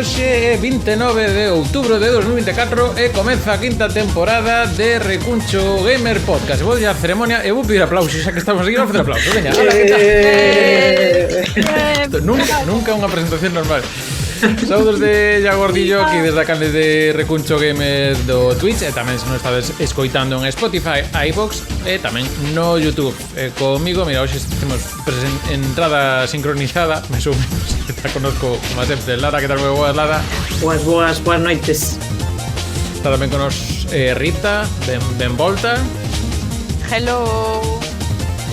Hoxe é 29 de outubro de 2024 e comeza a quinta temporada de Recuncho Gamer Podcast. Vou a ceremonia e vou pedir aplausos, xa que estamos aquí, vou facer aplausos. Veña, hola, que tal? Nunca unha presentación normal. Saúdos de Iago Gordillo aquí desde a canle de Recuncho Gamer do Twitch e tamén se non estades escoitando en Spotify, iVoox e tamén no YouTube. Comigo, mira, hoxe temos entrada sincronizada, me sumo, te conozco como sempre, Lara, que tal, moi boas, Lara? Boas noites. Está tamén con nos Rita, ben volta. Hello.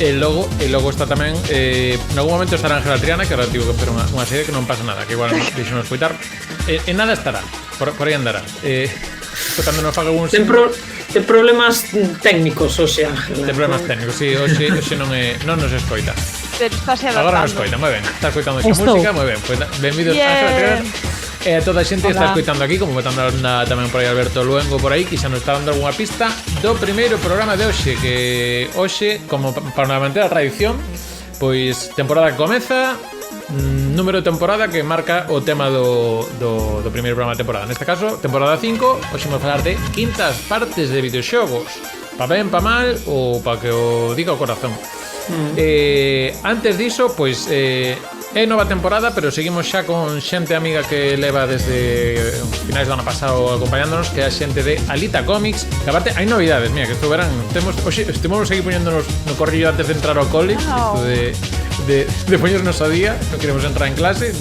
E logo está tamén en algún momento estará Ángela Triana, que ahora digo que pero unha serie que non pasa nada, que igual deixamos escoitar en nada estará, por aí andará cando nos faga un ten problemas técnicos, o sea, ten problemas técnicos, si, hoxe non nos escoita, pero está se adaptando. Agora nos escoita, moi ben, está escoitando esta música, moi ben, pues, benvidos Ángela Triana e a toda a xente que está escoitando aquí, como botando tamén por aí Alberto Luengo por aí, que xa nos está dando algunha pista do primeiro programa de hoxe, que hoxe, como para manter a tradición, pois temporada que comeza, número de temporada que marca o tema do primeiro programa de temporada. Neste caso, temporada 5, hoxe vamos falar de quintas partes de videoxogos, pa ben, pa mal, ou pa que o diga o corazón. Antes diso, pois é nova temporada, pero seguimos xa con xente amiga que leva desde finais do ano pasado acompañándonos, que é a xente de Alita Comics, que aparte hai novidades, mira, que isto verán, estamos aquí poñéndonos no corrillo antes de entrar ao cole, de poñernos a día, non queremos entrar en clase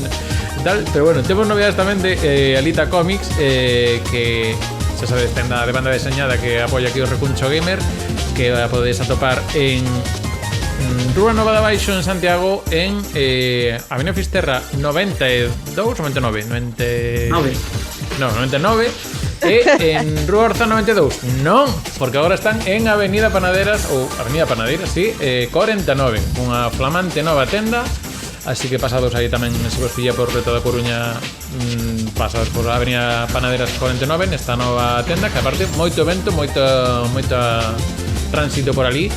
tal, pero bueno, temos novidades tamén de Alita Comics, que xa sabes, tenda de banda deseñada que apoia aquí o Recuncho Gamer, que a podedes atopar en Rúa Nova de Baixo en Santiago, en Avenida Fisterra 99 e en Rúa Orza 92 non, porque agora están en Avenida Panaderas ou Avenida Panaderas, sí, 49, unha flamante nova tenda. Así que pasados aí tamén se vos pilla por Reto da Coruña, pasados por a Avenida Panaderas 49 nesta nova tenda, que aparte moito evento, moita tránsito por ali,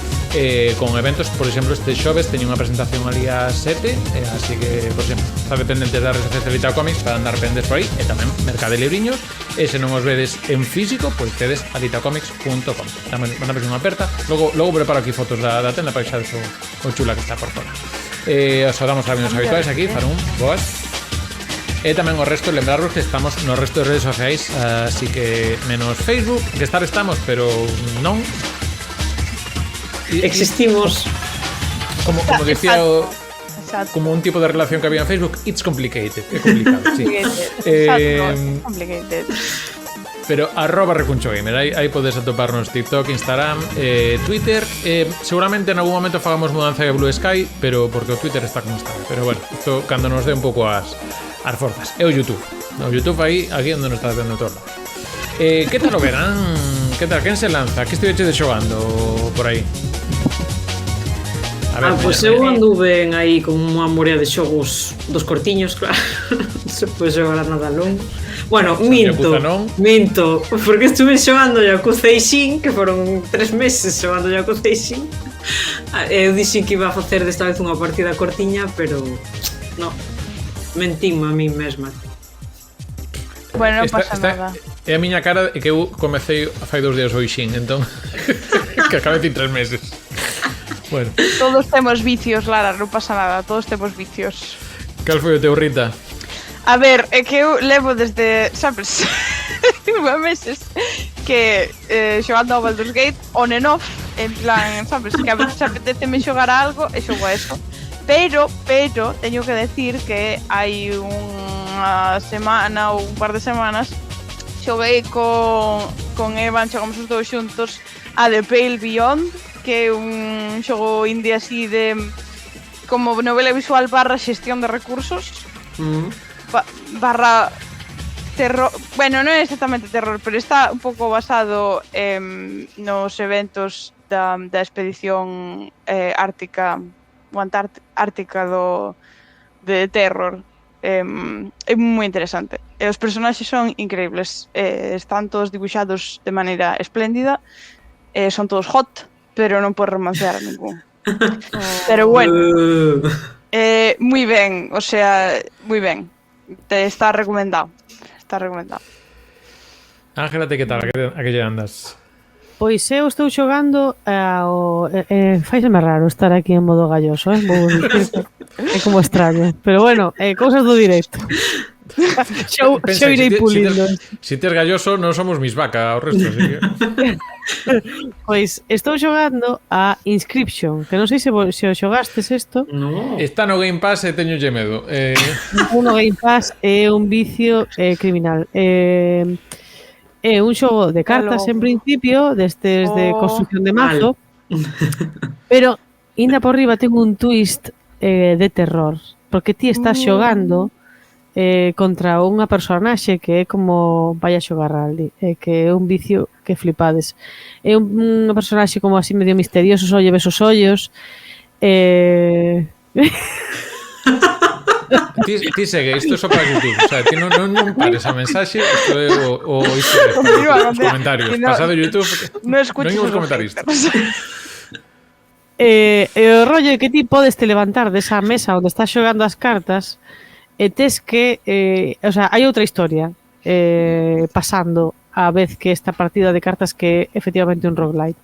con eventos, por exemplo, este xoves teño unha presentación ali a 7, así que, por exemplo, está dependentes da redes sociais de Alita Comics para andar pendes por aí, e tamén Mercade Libriños, e se non os vedes en físico, pois tedes alitacomics.com. Tamén van a ver unha aperta, logo preparo aquí fotos da tenda para que xa o chula que está por fora. Os saudamos a amigos habituais aquí, Farún, boas. E tamén o resto, lembraros que estamos no resto de redes sociais, así que menos Facebook, que estamos, pero non. Existimos. Como decía como un tipo de relación que había en Facebook, it's complicated, é complicado, sí. Complicated. Pero @recunchogamer, aí podes atoparnos TikTok, Instagram, Twitter, seguramente en algún momento fagamos mudanza de Blue Sky, pero porque o Twitter está como está. Pero bueno, isto cando nos dé un pouco as forzas. E o YouTube. O YouTube aí, aquí onde nos está vendo todos lados. Que tal o verán? Que tal? Quen se lanza? Que estive xogando por aí? A ver, pois eu anduve aí con unha morea de xogos dos cortiños, claro. Se pode xogar a nada longo. Bueno, minto, porque estuve xogando Yakuza Ishin, que foron 3 meses xogando Yakuza Ishin. Eu dixen que iba a facer desta vez unha partida cortiña, pero no, mentime a mí mesma. Bueno, non pasa nada. É a miña cara que eu comecei fai 2 días o Ishin, entón que acabei en 3 meses. Bueno. Todos temos vicios, Lara, non pasa nada, todos temos vicios. Cal foi o teu, Rita? A ver, é que eu levo desde, sabes, 9 meses que xogando ao Baldur's Gate on and off, en plan, sabes, que a veces apeteceme xogar a algo e xogo a eso. Pero teño que decir que hai unha semana ou un par de semanas xoguei con Evan, xogamos os dous xuntos a The Pale Beyond, que é un xogo indie así de como novela visual barra xestión de recursos, barra terror, bueno, non é exactamente terror, pero está un pouco basado nos eventos da expedición ártica ou antártica de terror. É moi interesante e os personaxes son increíbles, están todos dibuixados de maneira espléndida, son todos hot, pero non podes romancear a ningún. Pero bueno, moi ben, o sea, moi ben. Te está recomendado. está recomendado. Ángela, ti que tal? A que lle andas? Pois eu estou xogando ao... faiseme raro estar aquí en modo galloso, vou dicir é como extraño. Pero bueno, cousas do directo. Xo irei pulindo. Si tes galloso, non somos mis vaca, o resto, así que... Pois estou xogando a Inscription, que non sei se o xogastes isto. No. Está no Game Pass e teño medo. No Game Pass é un vicio criminal. É un xogo de cartas en principio, destes de construcción de mazo, pero ainda por riba ten un twist de terror, porque ti estás xogando contra unha personaxe que é como vai a xogar Raldi, que é un vicio que flipades. É unha personaxe como así medio misterioso, só lle ves os ollos. Ti segue, isto é só para YouTube. O sea, ti non pares a mensaxe. Isto é o os comentarios. Pasado YouTube, non imos comentar isto. O rollo é que ti podes te levantar desa mesa onde estás xogando as cartas e tes que... o sea, hai outra historia pasando a vez que esta partida de cartas que é efectivamente un roguelite.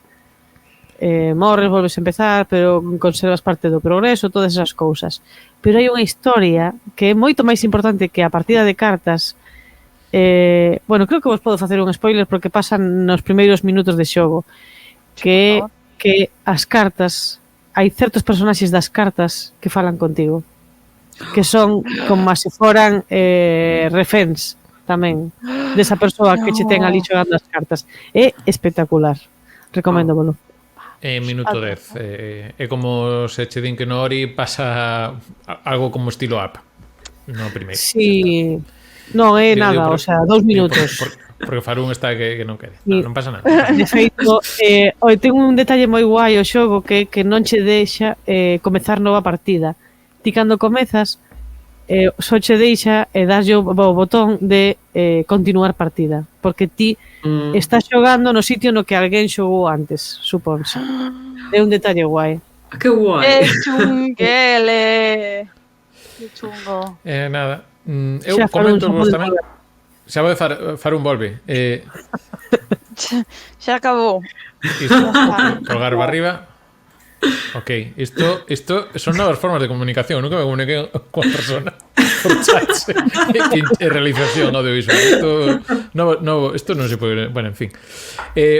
Morres, volves a empezar, pero conservas parte do progreso, todas esas cousas. Pero hai unha historia que é moito máis importante que a partida de cartas. Bueno, creo que vos podo facer un spoiler porque pasan nos primeiros minutos de xogo, que as cartas, hai certos personaxes das cartas que falan contigo, que son como se foran reféns tamén desa persoa que che ten ali xogando as cartas. É espectacular, recoméndovolo. Minuto 10. É como se che din que no Ori pasa algo como estilo app. No primeiro. Sí. Non é nada, o sea, 2 minutos. Porque Farún está que non quede. Non pasa nada. De feito, ten un detalle moi guai o xogo que non che deixa comezar nova partida. Ti cando comezas, só che deixa darlle o botón de continuar partida, porque ti estás xogando no sitio no que alguén xogou antes, supónse. É un detalle guai. Que guai. É chunguele. Que chungo. Nada. Eu comento vos tamén. Xa vou Farún volve. Xa acabou. Isto, colgar para arriba. Ok, isto son novas formas de comunicación. Nunca me comuniqué con persona por chat e realización audiovisual. Isto non se pode... Bueno, en fin.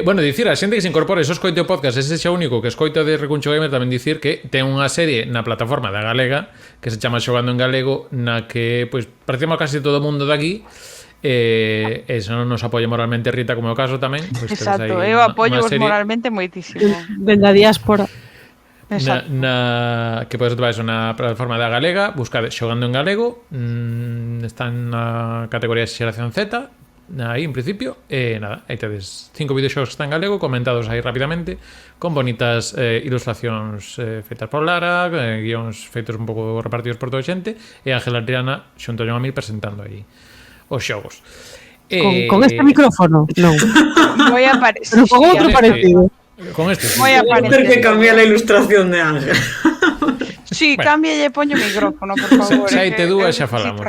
Bueno, dicir a xente que se incorpore esos coite o podcast, ese xa único que escoita de Recuncho Gamer, tamén dicir que ten unha serie na plataforma da Galega que se chama Xogando en Galego, na que pois participamos casi todo o mundo de aquí. E se non nos apoia moralmente Rita, como é o caso tamén, pois exacto, eu apoio vos moralmente moitísimo. Venda diáspora. Que podes atopar eso na plataforma da Galega, buscade Xogando en Galego, está na categoría de xeración Z, aí en principio, e nada, aí tedes 5 videoxogos que están en galego, comentados aí rapidamente, con bonitas ilustracións feitas por Lara, guións feitos un pouco repartidos por toda a xente, e Ángela Adriana xunto a John Amil presentando aí os xogos. Con este micrófono? Non. Voy a aparecer. Pero con outro parecido. Con este. Voy a aparecer. Ter que cambiar la ilustración de Ángel. Sí, bueno. Cámbialle e poño o micrófono, por favor. Xa hai te dúas, xa falamos.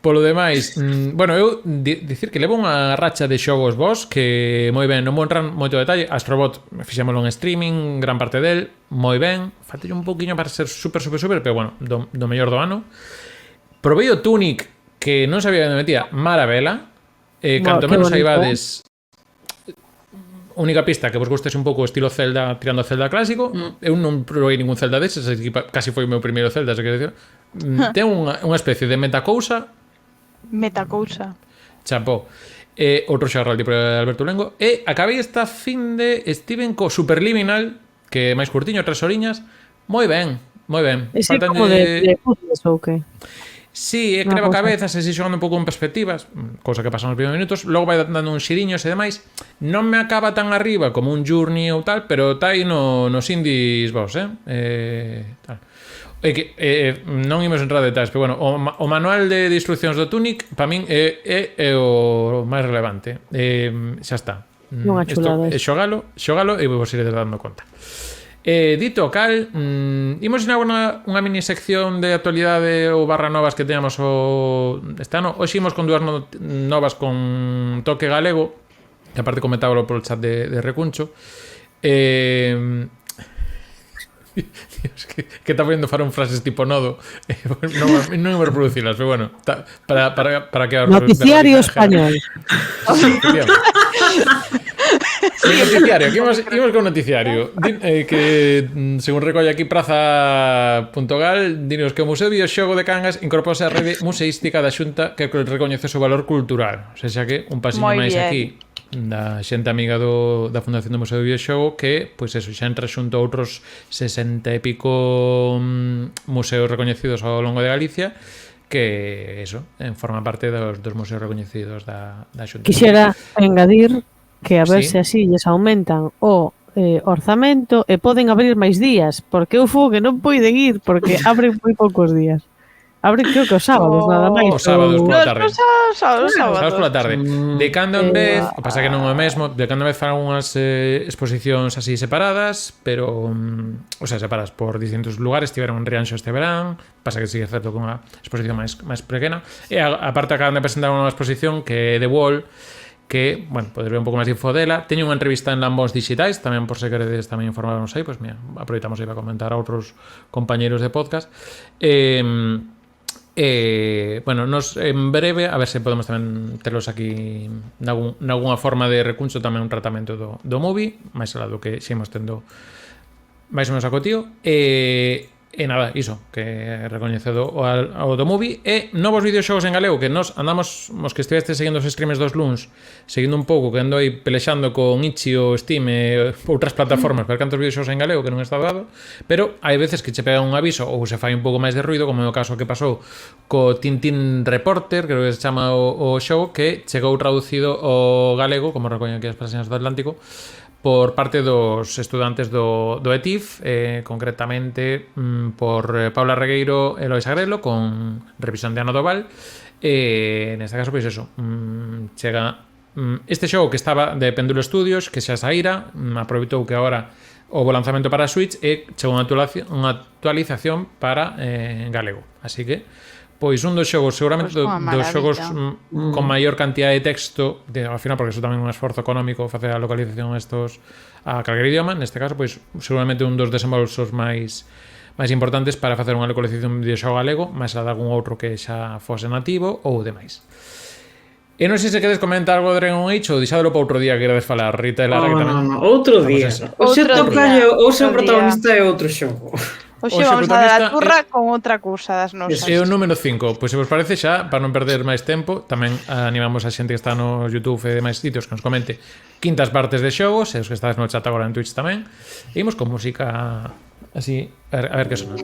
Polo demais, bueno, eu dicir que levo unha racha de xogos vos que moi ben, non vou entrar moito detalle. Astrobot fixémolo en streaming, gran parte del, moi ben. Faltelle un poquinho para ser super, pero bueno, do mellor do ano. Provei o Tunic, que non sabía onde metía, maravela. Canto menos saibades... Única pista que vos gustes un pouco estilo Zelda, tirando a Zelda clásico. Eu non provei ningún Zelda deses, casi foi o meu primeiro Zelda, se quero dicir. Ten unha especie de metacousa. Metacousa. Chapó. Outro xarraldi por Alberto Lengo. E acabei esta fin de Steven co Superliminal, que é máis curtiño, 3 horiñas. Moi ben, moi ben. Ese como de puzzles ou que? Sí, creva cabezas e si xogando un pouco en perspectivas, cousa que pasa nos primeros minutos, logo vai dando uns xiriños e demais. Non me acaba tan arriba como un Journey ou tal, pero está aí nos indies vos, tal. É que non imos entrar en detalles, pero bueno, o manual de instruccións do Tunic para min é o máis relevante. Xa está. Unha chulada. Xogalo e vos iredes dando conta. Dito o cal, imos ir unha mini sección de actualidade ou barra novas que teñamos este ano. Hoxe imos con dúas novas con toque galego, que aparte comentábalo polo chat de Recuncho. Dios, que está poniendo farón frases tipo nodo. Non imos reproducilas, pero bueno, para que noticiario español. Noticiario, aquí imos con noticiario que según recolle aquí praza.gal, dinos que o Museo Videoxogo de Cangas incorporase a rede museística da Xunta que recoñece o seu valor cultural. O sea que un pasiño máis aquí da xente amiga da Fundación do Museo do Videoxogo que, pois eso, xa entra xunto a outros 60 e pico museos recoñecidos ao longo de Galicia que, eso, forman parte dos museos recoñecidos da Xunta. Quixera engadir que a ver se así lles aumentan o orzamento e poden abrir máis días, porque eu que non poiden ir porque abren moi poucos días. Abren creo que os sábados, nada máis. Os sábados pola tarde. Sábados pola tarde. De cando en vez, o pasa que non é o mesmo, de cando en vez fan unhas exposicións así separadas, pero, o sea, separadas por distintos lugares, tiveron en Rianxo este verán, pasa que sigue certo con unha exposición máis pequena, e aparte acaban de presentar unha exposición que é The Wall, que, bueno, podes ver un pouco máis de info dela. Teño unha entrevista en Lambos Digitais, tamén por se queredes tamén informarnos aí, pois mira, aproveitamos aí para comentar a outros compañeros de podcast. Bueno, nos en breve a ver se podemos tamén telos aquí nalgúna forma de recuncho, tamén un tratamento do movie, máis alá do que ximos tendo máis ou menos acotío. E nada, iso, que recoñecedo ao do movie. E novos videoxogos en galego, que nos andamos, os que estiveste seguindo os streams dos luns, seguindo un pouco, que ando aí pelexando con Itch.io, Steam e outras plataformas para cantos videoxogos en galego que non está dado, pero hai veces que che pega un aviso ou se fai un pouco máis de ruido, como é o caso que pasou co Tintín Reporter, creo que se chama o show, que chegou traducido ao galego, como recoñen aquí as páxinas do Atlántico, por parte dos estudantes do ETIF, concretamente por Paula Regueiro e Lois Agrelo, con revisión de Ana Doval. Neste caso, pois eso, chega este xogo que estaba de Péndulo Studios, que xa saíra, aproveitou que agora houve lanzamento para Switch e chegou unha actualización para galego. Así que, pois un dos xogos, seguramente dos xogos con maior cantidad de texto, ao final, porque iso tamén é un esforzo económico facer a localización a calquer idioma, neste caso, pois seguramente un dos desembolsos máis importantes para facer unha localización de xogo galego, máis a de algún outro que xa fose nativo ou demais. E non sei se queres comentar algo de Dragon Age ou deixadelo para outro día que queredes falar, Rita e Lara, que tamén... Outro día. O seu protagonista é outro xogo. Oxe, vamos a dar a turra con outra cousa das nosas. É o número 5. Pois se vos parece xa, para non perder máis tempo, tamén animamos a xente que está no YouTube e demais sitios que nos comente quintas partes de xogos, e os que estades no chat agora en Twitch tamén. E imos con música así, a ver que sona.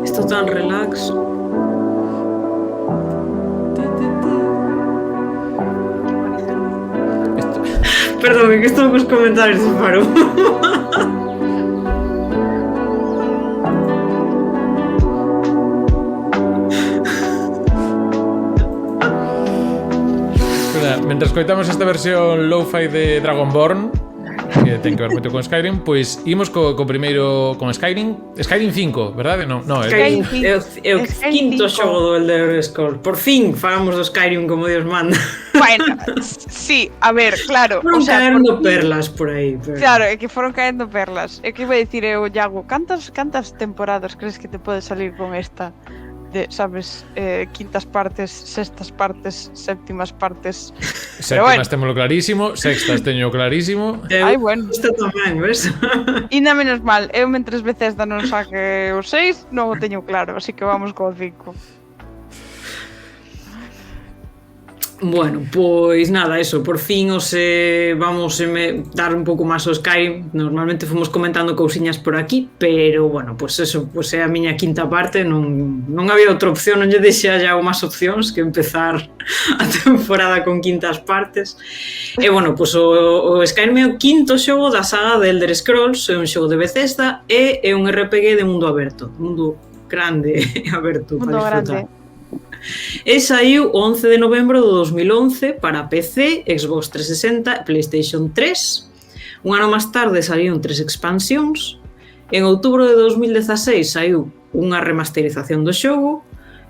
Isto tan relax. Perdón, que estou cos comentarios de paro. Mentre escoitamos esta versión lo-fi de Dragonborn, que ten que ver moito con Skyrim, pois imos co primeiro con Skyrim 5, verdade? No, Skyrim é o quinto xogo do Elder Scrolls. Por fin fagamos do Skyrim como Dios manda. Bueno, sí, a ver, claro. Foron caendo perlas por aí. Pero... Claro, é que foron caendo perlas. É que iba a dicir eu, Iago, cantas temporadas crees que te pode salir con esta? De, sabes, quintas partes, sextas partes, séptimas partes. Séptimas témolo clarísimo, sextas teño clarísimo. Ai, bueno. Isto tamén, ves? Inda menos mal, eu mentres Bethesda non saque o 6, non o teño claro, así que vamos co 5. Bueno, pois nada, eso, por fin vamos dar un pouco máis ao Skyrim. Normalmente fomos comentando cousiñas por aquí, pero bueno, pois eso, pois é a miña quinta parte, non había outra opción, non lle deixa xa máis opcións que empezar a temporada con quintas partes. E bueno, pois o Skyrim é o quinto xogo da saga de Elder Scrolls, é un xogo de Bethesda e é un RPG de mundo aberto, mundo grande e aberto mundo para disfrutar. Grande. E saiu o 11 de novembro do 2011 para PC, Xbox 360 e PlayStation 3. Un ano máis tarde salíron 3 expansións. En outubro de 2016 saiu unha remasterización do xogo.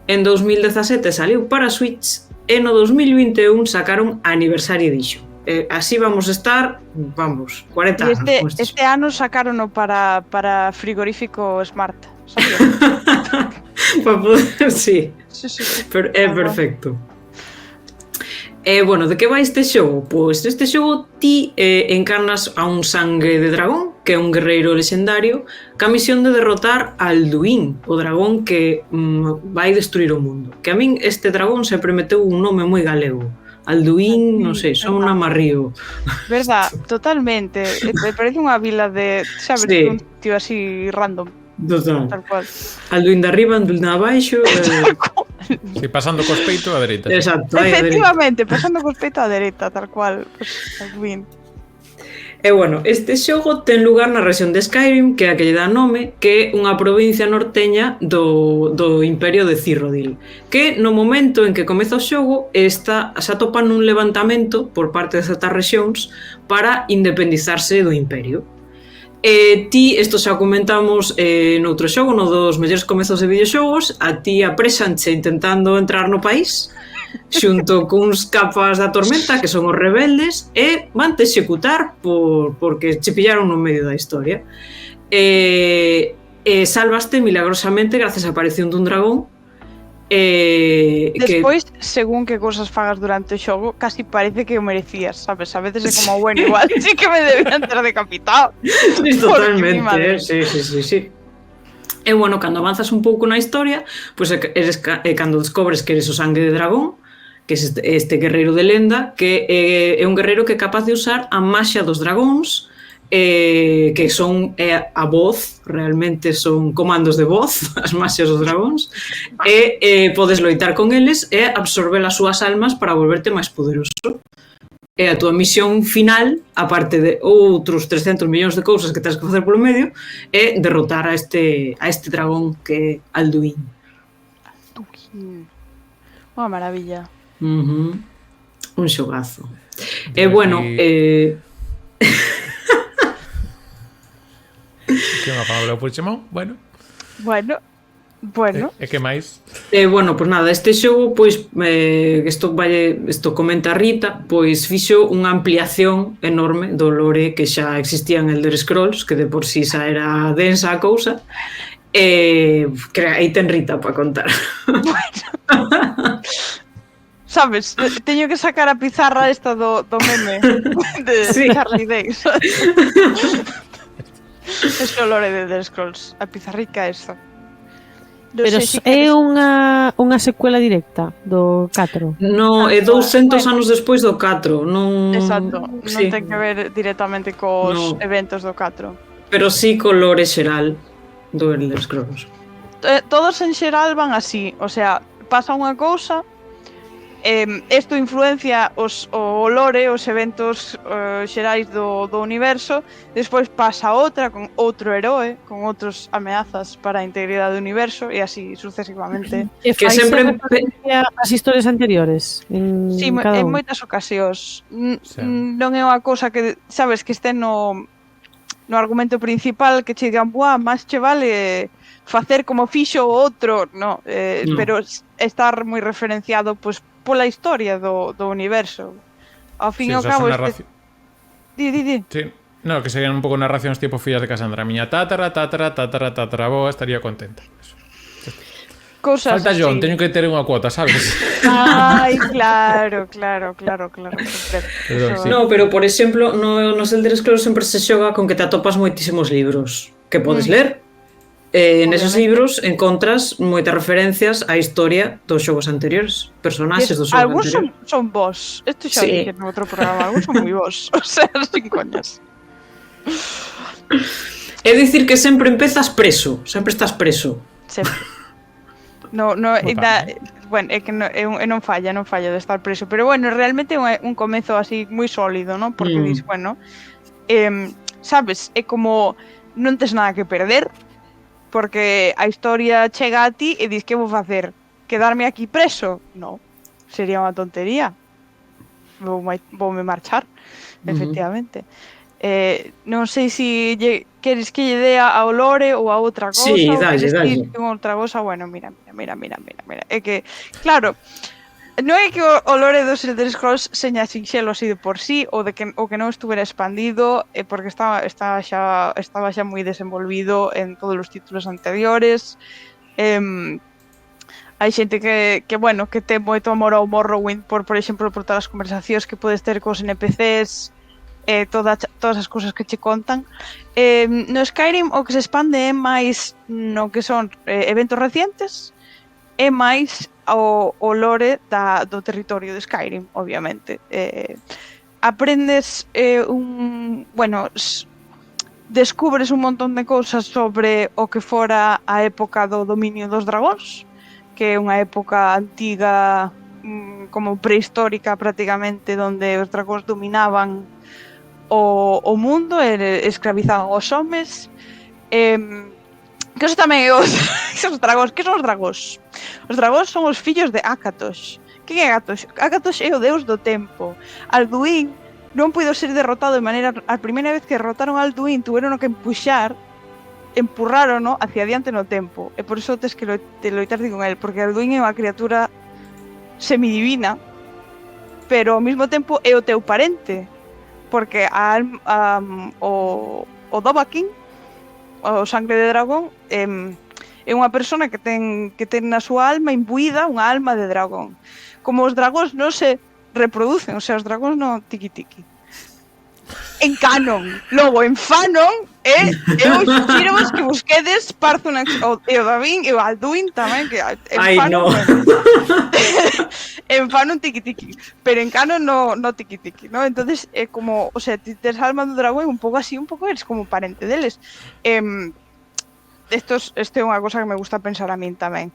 En 2017 saliu para Switch e no 2021 sacaron Anniversary Edition. Así vamos a estar, 40 anos. Este ano sacarono para frigorífico Smart, sabías? Para poder, sí. Sí. Pero é perfecto. Bueno, de que vai este xogo? Pois neste xogo ti encarnas a un sangue de dragón, que é un guerreiro lexendario, ca misión de derrotar a Alduin, o dragón que vai destruir o mundo. Que a min este dragón sempre meteu un nome moi galego. Alduin, non sei, son un amarrío. Verdad, totalmente. Me parece unha vila de, sabes, Sí. un tío así random. Total. Tal cual. Alduin de arriba, Alduin de abaixo. Sí, pasando cos peito a dereita. Exacto, aí a dereita. Efectivamente, pasando co peito á dereita, tal cual. Pues, Alduin. E bueno, este xogo ten lugar na rexión de Skyrim, que é a que lle dá nome, que é unha provincia norteña do Imperio de Cyrodiil, que no momento en que comeza o xogo se atopa nun levantamento por parte de certas rexións para independizarse do Imperio. Ti, isto xa comentamos noutro xogo, no dos mellores comezos de videoxogos, a ti apresanche intentando entrar no país, xunto cuns capas da tormenta que son os rebeldes e vante executar porque che pillaron no medio da historia. Salvaste milagrosamente gracias á aparición dun dragón. Despois, según que cousas fagas durante o xogo, casi parece que o merecías, sabes? A veces é como, bueno, igual sí que me debían ter decapitado. Sí, totalmente, sí. E bueno, cando avanzas un pouco na historia, pois cando descobres que eres o sangue de dragón, que é este guerreiro de lenda, que é un guerreiro que é capaz de usar a maxia dos dragóns, que son a voz, realmente son comandos de voz, as maxias dos dragóns, e podes loitar con eles e absorber as súas almas para volverte máis poderoso. E a túa misión final, aparte de outros 300 millóns de cousas que tens que facer polo medio, é derrotar a este dragón que é Alduin. Unha maravilla. Un xogazo. E bueno, Que unha palabra por chamón, bueno. Bueno. E que máis? Bueno, pois nada, este xogo, pois, isto comenta Rita, pois fixo unha ampliación enorme do lore que xa existía en Elder Scrolls, que de por sí xa era densa a cousa, e aí ten Rita para contar. Sabes, teño que sacar a pizarra esta do meme de Sí. Charlie Day. Este olore de Elder Scrolls, a pizarrica esta. Pero é unha secuela directa do 4. No, é 200 anos despois do 4, non... Exacto, non ten que ver directamente cos eventos do 4. Pero sí co lore xeral do Elder Scrolls. Todos en xeral van así, o sea, pasa unha cousa, isto influencia o lore, os eventos xerais do universo, despois pasa outra con outro heroe, con outros ameazas para a integridade do universo e así sucesivamente. E que sempre referencia as historias anteriores en sí, cada en moitas ocasións. Non é unha cousa que, sabes, que este no argumento principal que che digan, buah, máis che vale facer como fixo o outro, no. Pero estar moi referenciado pois pola historia do universo. Ao fin e ao cabo Di. Sí. No, que serían un pouco narracións tipo fillas de Cassandra. Miña tataraboa estaría contenta. Cousas Falta John, así. teño que ter unha cuota, sabes? Ai, claro. Perdón, sí. No, pero por exemplo, nos Elder Scrolls sempre se xoga con que te atopas moitísimos libros que podes ler. Neses libros encontras moitas referencias á historia dos xogos anteriores, personaxes dos xogos algúns anteriores. son vos. Isto xa Sí. dije no outro programa, algúns son moi vos. O sea, sin coñas. É dicir que sempre empezas preso, sempre estás preso. Sempre. Bueno, é que non falla de estar preso, pero bueno, realmente é un comezo así moi sólido, ¿no? Porque dis, bueno, sabes, é como non tes nada que perder, porque a historia chega a ti e dis que vou facer. quedarme aquí preso? No, sería unha tontería. Voume marchar, efectivamente. Non sei se queres que lle dea ao lore ou a outra cosa, Sí, ou dalle, queres dalle. ir con outra cosa. Bueno, mira. É que, claro, non é que o lore dos Elder Scrolls seña sinxelo así de por sí, ou que non estuvera expandido, porque estaba xa moi desenvolvido en todos os títulos anteriores. Hai xente que ten moito amor ao Morrowind por exemplo, por todas as conversacións que podes ter cos NPCs, todas as cousas que che contan. No Skyrim o que se expande é máis no que son eventos recientes, é máis o lore do territorio de Skyrim, obviamente. Aprendes descubres un montón de cousas sobre o que fora a época do dominio dos dragóns, que é unha época antiga, como prehistórica prácticamente, onde os dragóns dominaban o mundo e escravizaban os homes. Que eso tamén é os dragóns. Que son os dragóns? Os dragóns son os fillos de Akatosh. Quen é Akatosh? Akatosh é o deus do tempo. Alduin non puido ser derrotado de maneira... A primeira vez que derrotaron a Alduin tuveron que empurrarono hacia adiante no tempo, e por iso tes que loitar con el, porque Alduin é unha criatura semidivina, pero ao mesmo tempo é o teu parente, porque o Dovahkiin, o sangre de dragón, é unha persona que ten na súa alma imbuída unha alma de dragón. Como os dragóns non se reproducen, o sea, os dragóns non tiki-tiki. En canon. Logo, en fanon, eu xiro que busquedes Parthenax e o Davin e o Alduin tamén, que en fanon... No. En fanon tiki-tiki, pero en canon no tiki-tiki, ¿no? Entonces, como, o sea, ti tes alma do dragón un pouco así, un pouco eres como parente deles. Isto é unha cosa que me gusta pensar a min tamén.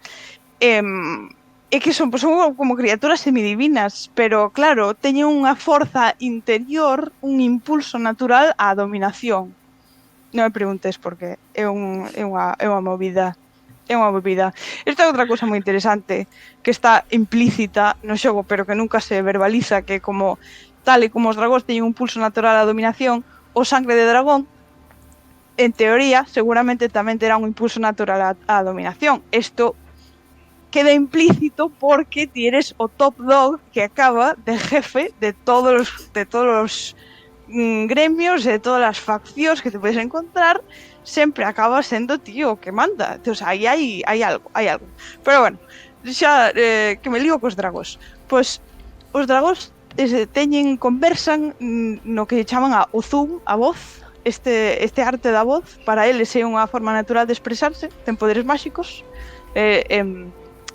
É que son como criaturas semidivinas, pero claro, teñen unha forza interior, un impulso natural á dominación. Non me preguntes por qué, é unha movida. É unha movida. Esta é outra cousa moi interesante que está implícita no xogo, pero que nunca se verbaliza, que como tal e como os dragóns teñen un pulso natural á dominación, o sangre de dragón, en teoría, seguramente tamén terá un impulso natural á dominación. Isto queda implícito porque ti eres o top dog que acaba de jefe de todos os gremios, de todas as faccións que te podes encontrar, sempre acaba sendo tío o que manda. O sea, aí hai algo. Pero bueno, xa que me lío cos dragóns. Pois os dragóns conversan no que chaman o zoom, a voz. Este arte da voz para eles é unha forma natural de expresarse, ten poderes máxicos.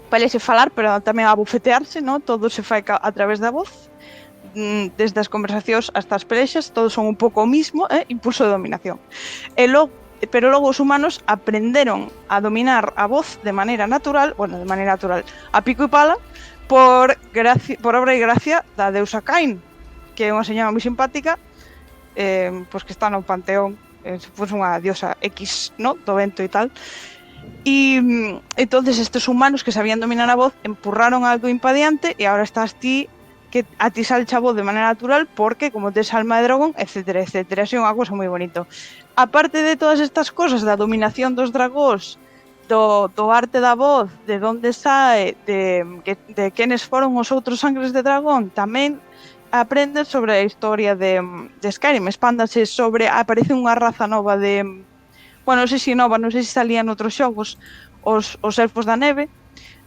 Parece falar, pero tamén a bufetearse, ¿no? Todo se fai a través da voz, desde as conversacións hasta as pelexas, todos son un pouco o mismo, impulso de dominación. Pero logo os humanos aprenderon a dominar a voz de maneira natural, a pico e pala, por obra e gracia da deusa Cain, que é unha señora moi simpática, pois que está no panteón, pois unha diosa X, ¿no? Do vento e tal. E entonces estes humanos que sabían dominar a voz empurraron algo impadiante e ahora estás ti que a ti sale a voz de maneira natural porque como tes alma de dragón, etcétera. É unha cosa moi bonito. Aparte de todas estas cosas da dominación dos dragóns, do arte da voz, de onde sae, de quenes foron os outros sangres de dragón, tamén aprendes sobre a historia de Skyrim. Expándase sobre, aparece unha raza nova de... Bueno, non sei se salían noutros xogos os elfos da neve,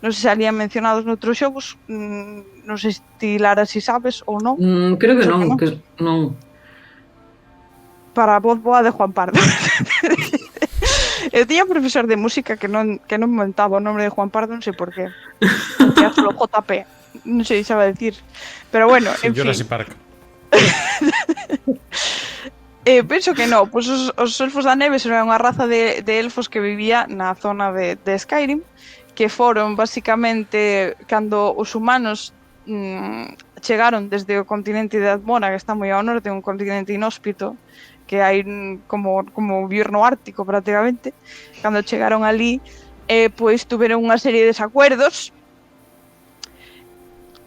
non sei se salían mencionados noutros xogos, non sei se ti, Lara, si sabes ou non. Creo que non. Para a voz boa de Juan Pardo. Eu tiña un profesor de música que non montaba o nome de Juan Pardo, non sei por qué. Era solo JP, non sei se sabe decir. Pero bueno, en fin. Jurassic Park. Penso que non, pois os elfos da neve eran unha raza de elfos que vivía na zona de Skyrim, que foron basicamente cando os humanos chegaron desde o continente de Admora, que está moi ao norte, un continente inhóspito, que hai como invierno ártico prácticamente. Cando chegaron ali, pois tuveron unha serie de desacuerdos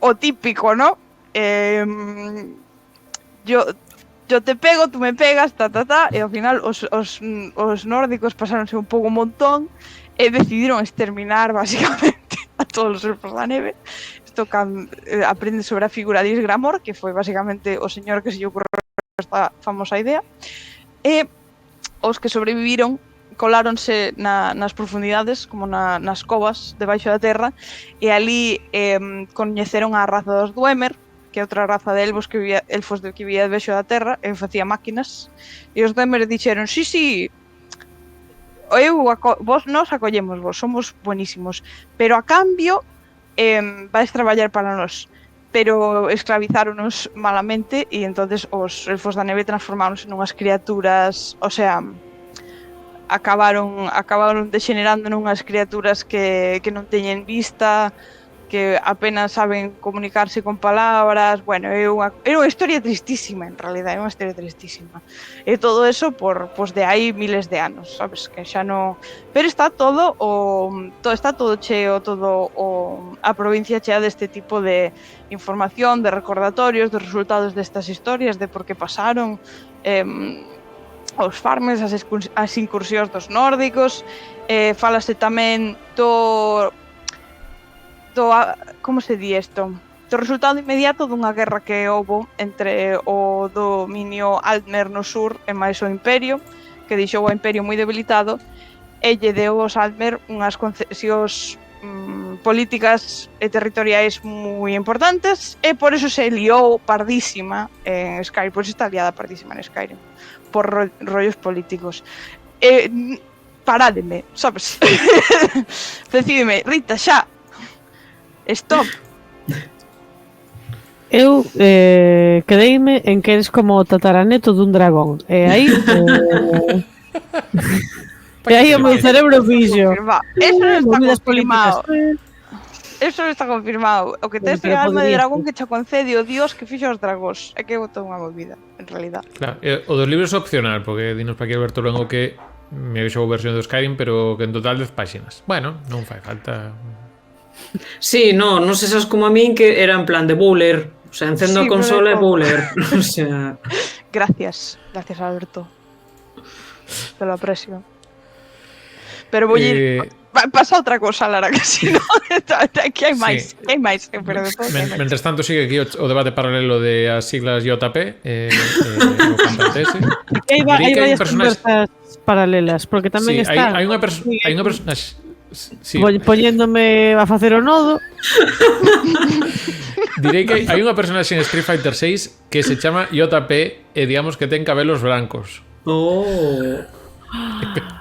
o típico, ¿no? Yo te pego, tú me pegas, e ao final os nórdicos pasáronse un pouco un montón e decidiron exterminar basicamente a todos os elfos da neve. Isto aprende sobre a figura de Isgramor, que foi basicamente o señor que se lle ocorreu esta famosa idea, e os que sobreviviron coláronse nas profundidades, como nas covas debaixo da terra, e ali coñeceron a raza dos Dwemer, que é outra raza de elfos que vivía debaixo da terra e facía máquinas, e os Dwemer dixeron, sí, nós acollemos vos, somos buenísimos, pero a cambio vais traballar para nós. Pero esclavizáronos malamente e entonces os elfos da neve transformáronse nunhas criaturas, o sea, acabaron degenerando nunhas criaturas que non teñen vista, que apenas saben comunicarse con palabras. Bueno, é unha historia tristísima, en realidad, é unha historia tristísima. E todo eso pues de hai miles de anos, sabes, que xa non... Pero está todo cheo, a provincia chea deste tipo de información, de recordatorios, dos resultados destas historias, de por que pasaron, os farmes, as incursións dos nórdicos, falase tamén como se di isto? Do resultado inmediato dunha guerra que houbo entre o dominio Altmer no sur e máis o Imperio, que deixou o Imperio moi debilitado, e lle deu aos Altmer unhas concesións políticas e territoriais moi importantes, e por eso se liou pardísima en Skyrim, por eso está liada pardísima en Skyrim, por rollos políticos. Parádeme, sabes? Decídeme, Rita, xa, stop. Eu quedeime en que eres como o tataraneto dun dragón. E aí o meu cerebro fixo. Eso non está confirmado. Eso non está confirmado. O que tes é a alma de dragón que che concede o dios que fixo os dragóns. É que é toda unha movida, en realidad. Claro, o dos libros é opcional, porque dinos para aquí Alberto Luengo que me vexo a versión do Skyrim, pero que en total 10 páxinas. Bueno, non fai falta... Sí, non sei se es como a min que era en plan de vou ler, o sea, encendo a consola e vou ler, o sea... Gracias Alberto, te lo aprecio. Pero vou ir... Pasa outra cosa, Lara, que si non... Aquí hai máis, hai máis. Mentres tanto sigue aquí o debate paralelo de as siglas JP o cantante ese. Hai varias conversas paralelas, porque tamén está... Hai unha personaxe... Sí. Poñéndome a facer o nodo. Direi que hai unha personaxe en Street Fighter 6 que se chama JP e digamos que ten cabelos blancos.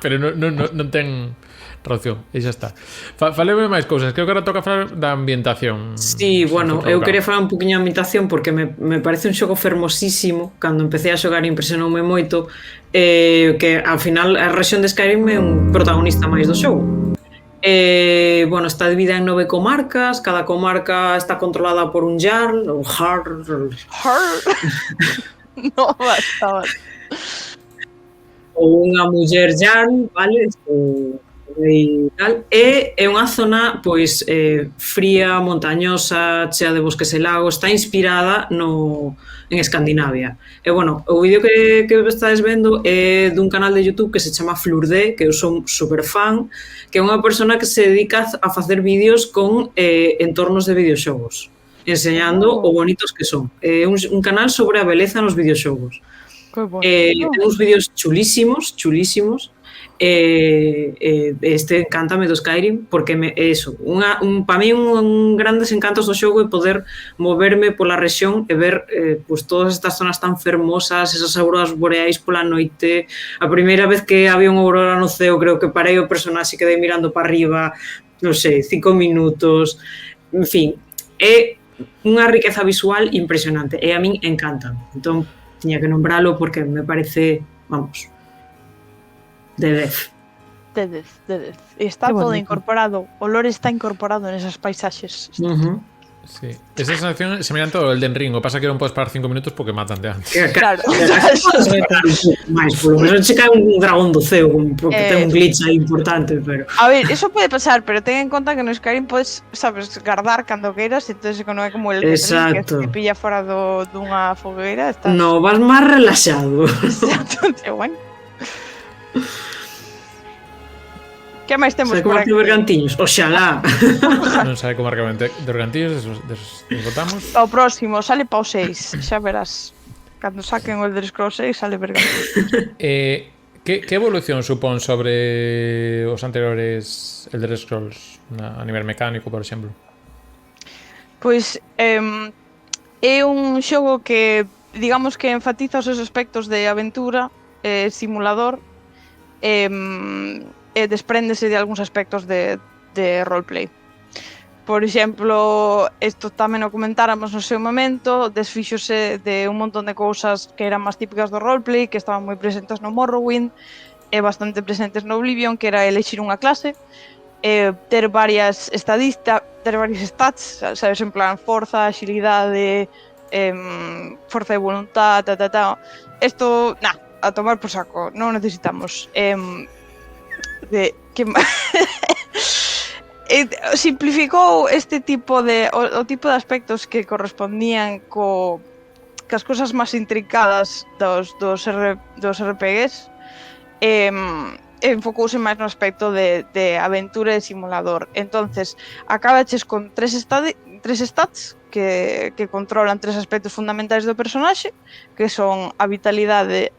Pero non ten traducción, e xa está. Faleme máis cousas, creo que ahora toca falar da ambientación. Sí, bueno, eu quería falar un poquinho da ambientación porque me parece un xogo fermosísimo. Cando empecé a xogar impresionoume moito, que ao final a rexión de Skyrim é un protagonista máis do xogo. Bueno, está dividida en 9 comarcas, cada comarca está controlada por un jarl ou jarl. No, basta. Ou unha muller jarl, vale? E é unha zona pois fría, montañosa, chea de bosques e lagos, está inspirada en Escandinavia. E bueno, o vídeo que estades vendo é dun canal de YouTube que se chama Flurde, que eu son super fan, que é unha persona que se dedica a facer vídeos con entornos de videoxogos, enseñando o bonitos que son. É un canal sobre a beleza nos videoxogos. Ten uns vídeos chulísimos. Este encántame do Skyrim porque para mí un grandes encantos do xogo é poder moverme pola rexión e ver pues, todas estas zonas tan fermosas, esas auroras boreais pola noite. A primeira vez que había unha aurora no ceo, creo que parei o personaxe e quedei mirando para arriba, non sei, 5 minutos. En fin, é unha riqueza visual impresionante e a min encantan. Entón, tiña que nombralo porque me parece, vamos, de 10. E está todo incorporado. O lore está incorporado nesas paisaxes. Sí. Esa sensación semellante ao Elden Ring. O pasa que non podes parar 5 minutos porque matan de antes. Claro. Mais, polo menos che cae un dragón do ceo, porque ten un glitch aí importante, pero... A ver, eso pode pasar, pero ten en conta que no Skyrim podes, sabes, guardar cando queiras, entonces non é como el que te pilla fora dunha fogueira, estás... No, vas máis relaxado. Exacto, bueno. Que máis temos por aquí? Sabe como bergantiños? Oxalá. Non sabe como marcamente de bergantiños, desbotamos. O próximo, sale pa o 6, xa verás. Cando saquen o Elder Scrolls 6, sale bergantiños. Que evolución supón sobre os anteriores Elder Scrolls a nivel mecánico, por exemplo? Pois é un xogo que, digamos que enfatiza os seus aspectos de aventura, simulador, e despréndese de algúns aspectos de roleplay. Por exemplo, isto tamén o comentáramos no seu momento, desfíxose de un montón de cousas que eran máis típicas do roleplay, que estaban moi presentes no Morrowind e bastante presentes no Oblivion, que era elexir unha clase, ter varias stats, sabes, en plan forza, axilidade, forza de voluntad, Isto, a tomar por saco, non necesitamos. Simplificou este tipo de o tipo de aspectos que correspondían cas cousas máis intricadas dos RPGs, enfocouse máis no aspecto de aventura e simulador. Entonces, acabaches con tres stats que controlan tres aspectos fundamentais do personaxe, que son a vitalidade,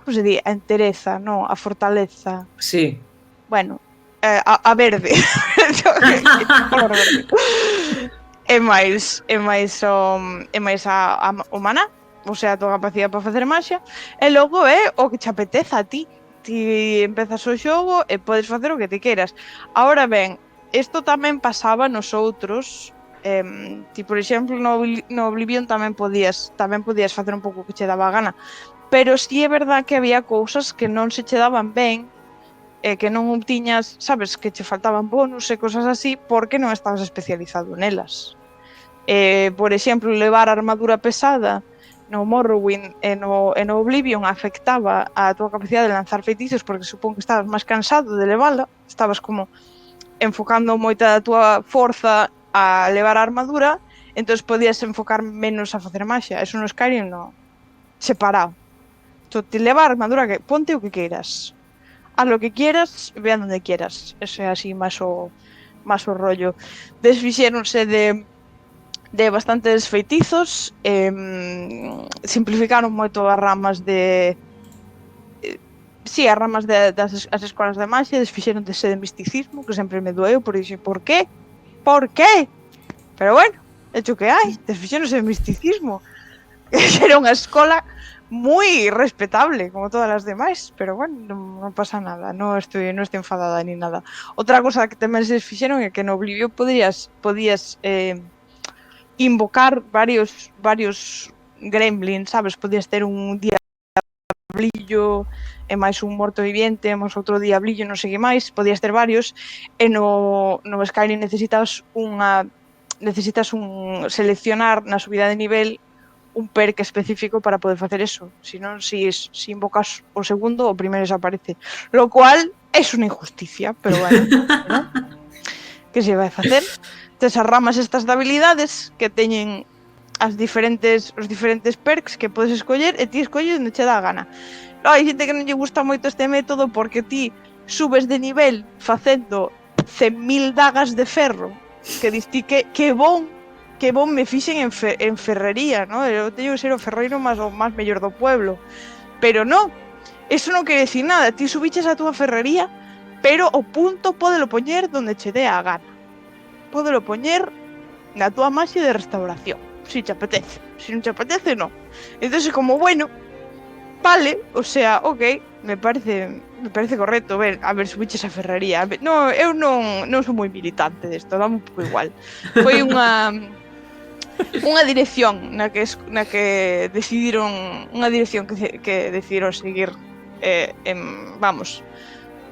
como se di? A entereza, no? A fortaleza. Sí. Bueno, a verde. É máis o maná, o sea, a tua capacidade para facer maxia, e logo é o que te apeteza a ti. Ti empezas o xogo e podes facer o que te queiras. Ahora ben, isto tamén pasaba nos outros. Ti, por exemplo, no Oblivion tamén podías facer un pouco o que che daba a gana. Pero si é verdad que había cousas que non se che daban ben, que non obtiñas, sabes, que che faltaban bonus e cosas así, porque non estabas especializado nelas. Por exemplo, levar armadura pesada no Morrowind e no Oblivion afectaba a tua capacidade de lanzar feitiços, porque supón que estabas máis cansado de levala, estabas como enfocando moita da tua forza a levar a armadura, entón podías enfocar menos a facer maxia. Eso no Skyrim non, separado. Te leva a armadura, que ponte o que queiras, haz lo que quieras, ve a donde quieras. Eso é así máis o rollo. Desfixéronse de bastantes feitizos, simplificaron moito as ramas das escolas de maxia, desfixéronse de misticismo, que sempre me doeu, por iso, por qué? Por qué? Pero bueno, hecho que hai, desfixéronse de misticismo. Era unha escola moi respetable, como todas as demais, pero bueno, non pasa nada, non estou enfadada ni nada. Outra cosa que tamén se fixeron é que no Oblivion podías invocar varios gremlins, sabes? Podías ter un diablillo e máis un morto viviente, máis outro diablillo, non sei que máis, podías ter varios, e no Skyrim necesitas seleccionar na subida de nivel un perk específico para poder facer eso. Si non, si invocas o segundo, o primeiro desaparece. Lo cual es unha injusticia, pero bueno, ¿no? Que se vai facer? Tes as ramas estas de habilidades que teñen os diferentes perks que podes escoller, e ti escolles onde che dá a gana. Hai xente que non lle gusta moito este método porque ti subes de nivel facendo 100.000 dagas de ferro, que diste que bon me fixen en ferrería, ¿no? Eu teño que ser o ferreiro máis mellor do pueblo. Pero non, eso non quere decir nada. Ti subiches a túa ferrería, pero o punto pódelo poñer donde che dé a gana. Pódelo poñer na túa maxia de restauración, si te apetece. Si non te apetece, non. Entón, como, bueno, vale, o sea, ok, me parece correcto. A ver, subiches a ferrería. No, eu non sou moi militante desto, dame un pouco igual. Foi unha dirección na que decidiron, unha dirección que decidiron seguir, vamos,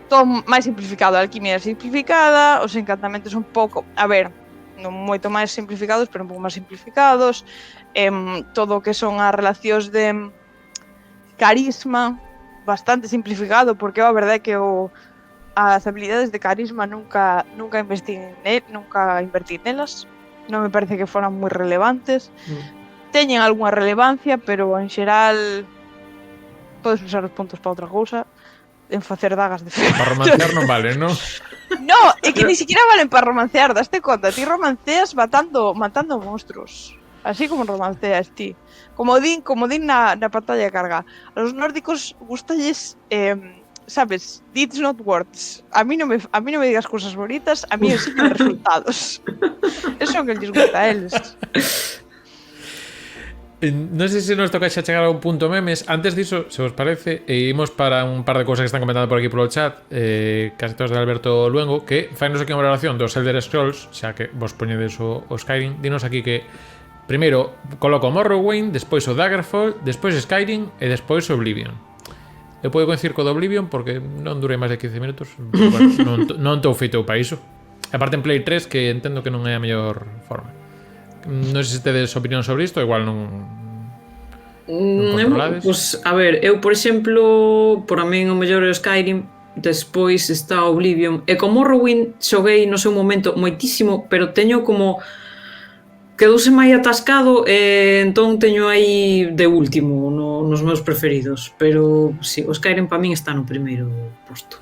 todo máis simplificado, a alquimia simplificada, os encantamentos un pouco, a ver, non moito máis simplificados, pero un pouco máis simplificados. Todo o que son as relacións de carisma, bastante simplificado, porque a verdade é que as habilidades de carisma nunca invertí nelas. Non me parece que foran moi relevantes. Teñen algunha relevancia, pero en xeral podes usar os puntos para outra cousa, en facer dagas de ferro. Para romancear non vale, non? No, é que ni siquiera valen para romancear, daste conta, ti romanceas matando monstruos. Así como romanceas ti. Como din na pantalla de carga. A los nórdicos gustalles, sabes, deeds not words. A mí non me digas cousas bonitas, a mí exigen resultados. Eso é o que lles gusta a eles. Non sei se nos toca xa chegar a un punto memes. Antes diso, se vos parece, imos para un par de cousas que están comentando por aquí polo chat, casi todos de Alberto Luengo, que fainos aquí unha valoración dos Elder Scrolls, xa que vos poñedes o Skyrim. Dinos aquí que primeiro coloco Morrowind, despois o Daggerfall, despois Skyrim e despois Oblivion. Eu podo coincidir co do Oblivion porque non durei máis de 15 minutos. Bueno, non estou feito para iso. Aparte en Play 3, que entendo que non é a mellor forma. Non sei se tedes opinión sobre isto, igual non controlades. Pues, a ver, eu, por exemplo, por a min o mellor é o Skyrim, despois está o Oblivion, e con Morrowind xoguei no seu momento moitísimo, pero teño como quedouse máis atascado e entón teño aí de último nos meus preferidos, pero si, o Skyrim para min está no primeiro posto.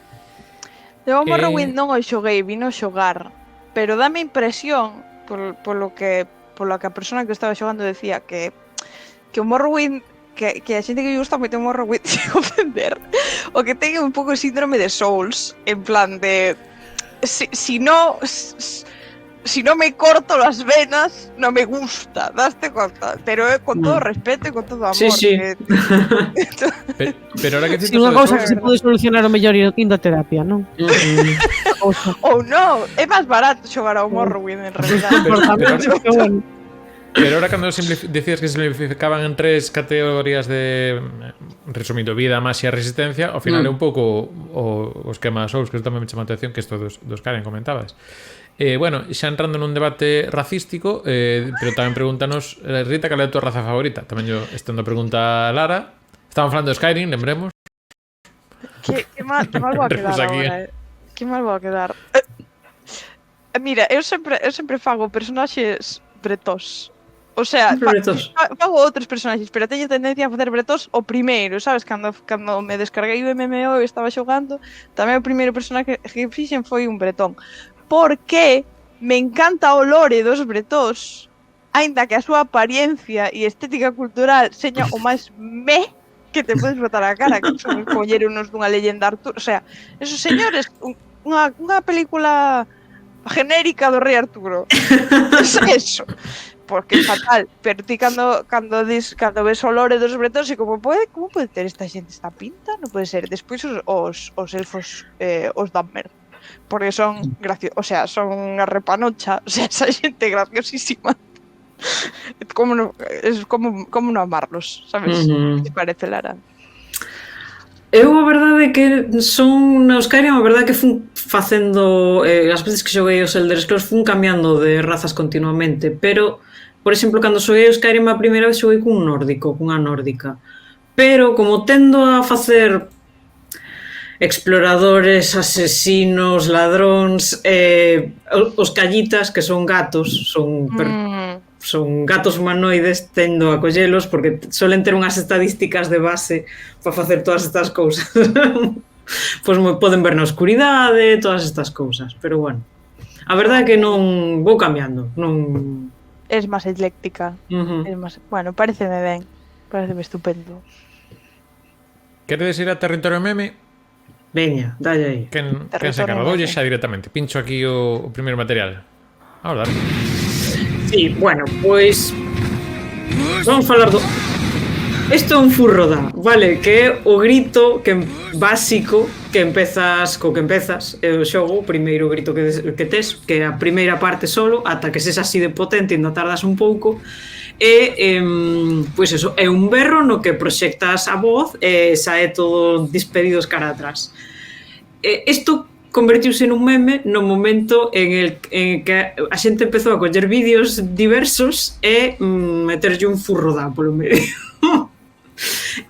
Eu Morrowind non o xoguei, vino xogar, pero dame impresión polo que a persona que estaba xogando decía que o Morrowind, que a xente que lle gusta moito o Morrowind se ofender, o que ten un pouco síndrome de Souls, en plan de si no me corto las venas, no me gusta, daste conta, pero con todo respeto e con todo amor. Sí. Pero ahora que si unha cousa que se pode solucionar o mellor indo a terapia, non? Ou non, é máis barato xogar ao Morrowind en realidad. Pero ahora cando decías que se simplificaban en 3 categorías de, resumindo, vida, magia e resistencia, ao final é un pouco o esquema Souls, que tamén me chama a atención, que isto dos Karen comentabas. Bueno, xa entrando nun debate racístico, pero tamén pregúntanos, Rita, cal é a tua raza favorita? Tamén yo estendo a pregunta a Lara. Estaban falando de Skyrim, lembremos. Que mal vou a quedar agora, Que mal vou a quedar. Mira, eu sempre fago personaxes bretós. O sea, fago outros personaxes, pero teño tendencia a facer bretós o primeiro, sabes? Cando me descarguei o MMO e estaba xogando, tamén o primeiro personaxe que fixen foi un bretón. Porque me encanta o lore dos bretós, aínda que a súa apariencia e estética cultural seña o máis que te podes botar a cara, que son coller unos dunha leyenda Arturo. O sea, esos señores, unha película genérica do rei Arturo. Es eso. Porque é fatal, pero ti cando ves o lore dos bretós e como pode ter esta xente esta pinta? Non pode ser. Despois os elfos, os Dahmer, porque son graciosos, o sea, son unha repanocha, o sea, esa xente graciosísima. Como non amarlos, sabes? Que te parece, Lara? Eu a verdade é que son no Skyrim, a verdade é que fun facendo as veces que xoguei os Elder Scrolls fun cambiando de razas continuamente, pero por exemplo, cando xoguei o Skyrim a primeira vez xoguei cunha nórdica, pero como tendo a facer exploradores, asesinos, ladróns, os callitas, que son gatos, son gatos humanoides, tendo a collelos porque solen ter unhas estadísticas de base para facer todas estas cousas. Pois poden ver na oscuridade, todas estas cousas, pero bueno, a verdade é que non vou cambiando, non... Es máis ecléctica. Es máis... Bueno, pareceme ben, pareceme estupendo. Queredes ir a territorio meme? Veña, dalle aí. Quen se encarga? Doulle xa directamente. Pincho aquí o primeiro material. Vamos dar. Sí, bueno, pois vamos falar do... Isto é un furroda, vale? Que é o grito básico que empezas o xogo, o primeiro grito que tes, que é a primeira parte solo, ata que ses así de potente e ainda tardas un pouco. E, pois eso, é un berro no que proxectas a voz e sae todo despedidos cara atrás. Isto convertiuse nun meme no momento en que a xente empezou a coller vídeos diversos e meterlle un furrodá polo medio.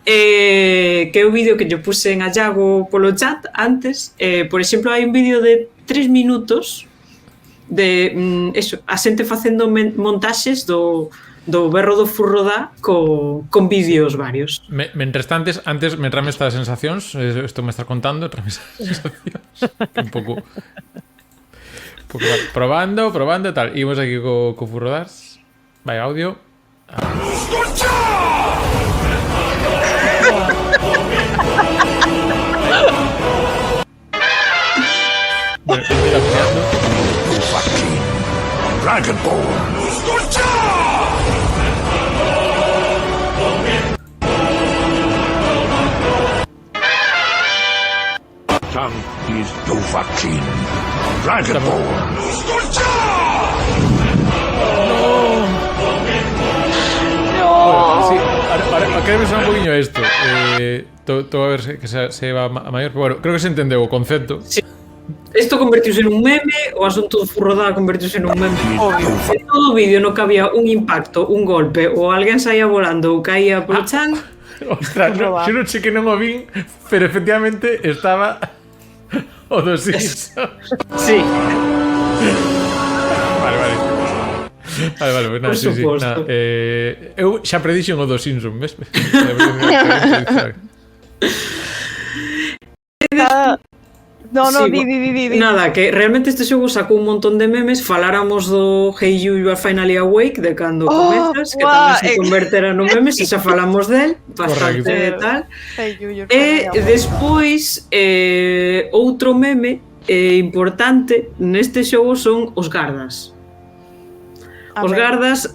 Que é o vídeo que lle puse en Allago polo chat antes. Por exemplo, hai un vídeo de 3 minutos de a xente facendo montaxes do berro do furrodá con vídeos varios. Mentres antes me trame estas sensacións, isto me estás contando, trame estas sensacións. Un pouco probando e tal. Imos aquí co furrodás. Vai, audio. Dragon Ball. Son is Dovahkiin. Dragon Ball. Sí, ahora queremos un poquinho esto. Todo a ver que se va a maior, pero bueno, creo que se entendeu o concepto. Sí. Isto convertiuse nun meme, o asunto do furrodá convertiuse nun meme. En todo o vídeo non cabía un impacto, un golpe, ou alguén saía volando ou caía polo chan. Ostras, xuro que non o vin, pero efectivamente estaba o dos Simpsons. Sí. Vale, pues nada, sí. Nada, eu xa predixen o dos Simpsons, ves? No, Sí, di. Nada, que realmente este xogo sacou un montón de memes. Faláramos do Hey You Are Finally Awake, de cando comezas, que tamén se convertera no memes, e xa falamos del, bastante tal. E despois, outro meme importante neste xogo son os gardas. Os gardas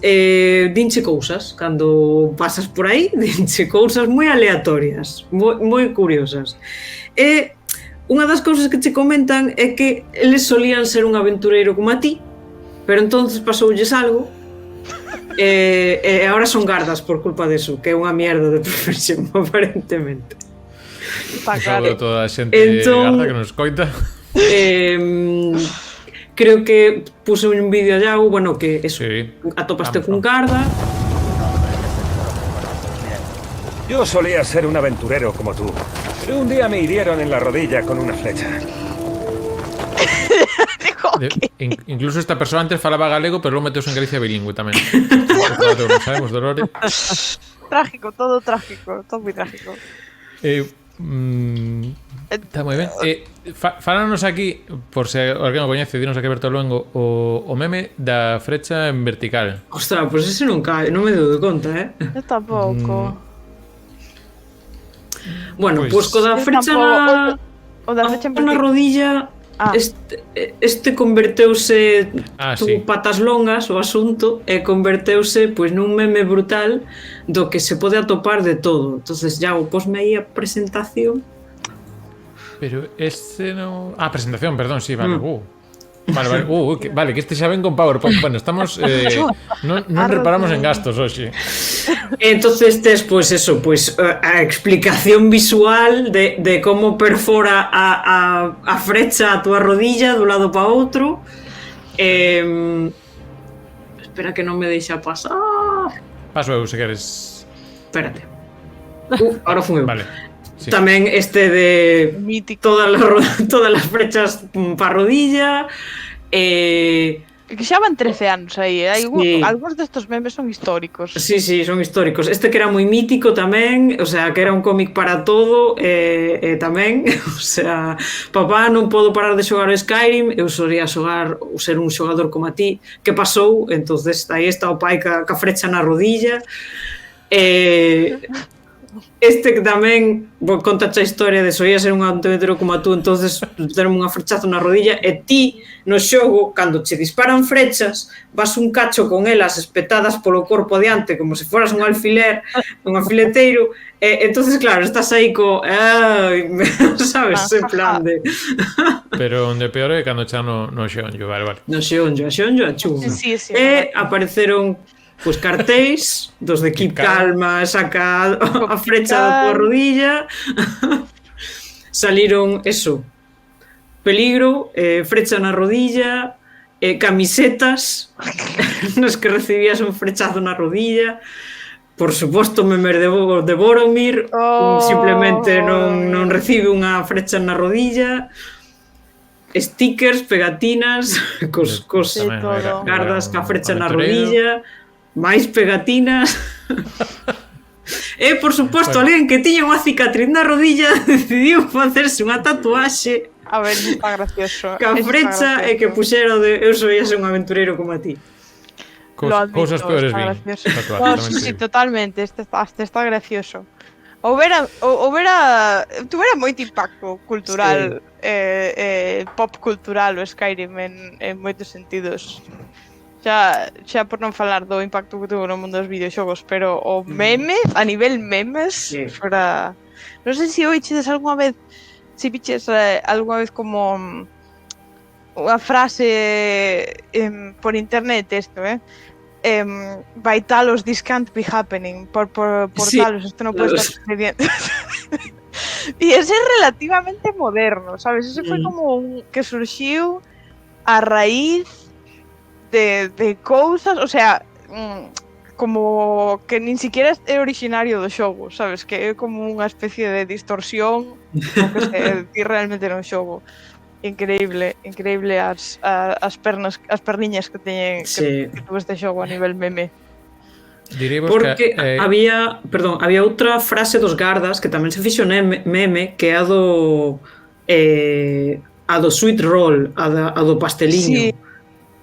dinche cousas, cando pasas por aí, dinche cousas moi aleatorias, moi curiosas. E unha das cousas que che comentan é que eles solían ser un aventureiro como a ti, pero entonces pasoulles algo e agora son gardas por culpa deso, que é unha mierda de profesión, aparentemente. Saludo a toda a xente garda que nos coita. Creo que puse un vídeo allá, bueno, que eso, Sí. atopaste cun garda. Yo solía ser un aventurero como tú, pero un día me hirieron en la rodilla con una flecha. Incluso esta persoa antes falaba galego, pero logo meteuse en Galicia bilingüe tamén. Non sabemos, Dolores. Trágico, todo moi trágico. Está moi ben. Fálanos aquí, por se alguén o coñece, dinos a que Berto Luengo, o meme da frecha en vertical. Ostras, pois ese non cae, non me dou de conta, Eu tampouco. Bueno, Pois- pois co da frecha O da frecha en na rodilla. Ah. Este converteuse sí. patas longas o asunto e converteuse pois nun meme brutal do que se pode atopar de todo. Entonces ya posme aí a presentación. Pero este no... presentación, perdón, sí, vale. Vale, que este xa ven con PowerPoint. Bueno, estamos... non reparamos en gastos hoxe. Entonces tes, pois eso, pois a explicación visual de como perfora a frecha a túa rodilla dun lado para outro. Espera que non me deixa pasar. Paso eu, se queres. Espérate. Ahora fun eu. Vale. Sí. Tamén este de mítico. todas las frechas para rodilla. Que xa van 13 anos aí, Sí. algúns destos memes son históricos. Sí, son históricos. Este que era moi mítico tamén, o sea, que era un cómic para todo, tamén, o sea, papá, non podo parar de xogar o Skyrim, eu solía ser un xogador como a ti, que pasou? Entonces, aí está o pai ca frecha na rodilla. Este que tamén conta a historia de solía ser un aventurero como a tú, entonces deron unha frechazo na rodilla e ti no xogo, cando che disparan frechas, vas un cacho con elas espetadas polo corpo adiante como se foras un alfiler, un alfileteiro, entonces claro, estás aí sabes, en plan de Pero onde peor é cando xa no xeonllo, vale. no xeonllo, a chunga. Sí. E apareceron pois cartéis dos de Keep Calma, saca a frecha da tua rodilla. Saliron eso, peligro, frecha na rodilla, camisetas nas que recibías un frechazo na rodilla, por suposto memes de Boromir, simplemente non recibe unha frecha na rodilla, stickers, pegatinas cos gardas ca frecha na rodilla, máis pegatinas e por suposto alguén que tiña unha cicatriz na rodilla decidiu facerse unha tatuaxe A ver, está gracioso. ca frecha e que puxera de eu soy un aventurero como a ti. Cousas peores vi. Sí, totalmente, este está gracioso. Tuvera moito impacto cultural, pop cultural o Skyrim en moitos sentidos. Xa por non falar do impacto que tuvo no mundo dos videoxogos, pero o meme, a nivel memes, fora... Non sei se oiches algunha vez, se viches algunha vez como unha frase por internet isto, Vaitalos, this can't be happening, por talos, isto non pode estar sucediendo. E ese é relativamente moderno, sabes? Ese foi como un que surxiu a raíz de cousas, o sea, como que nin siquiera é originario do xogo, sabes? Que é como unha especie de distorsión o que se di realmente no xogo. Increíble as perniñas que teñen que tuvo este xogo a nivel meme. Diríamos porque había outra frase dos gardas que tamén se fixo meme, que é a do sweet roll, a do pasteliño. Sí.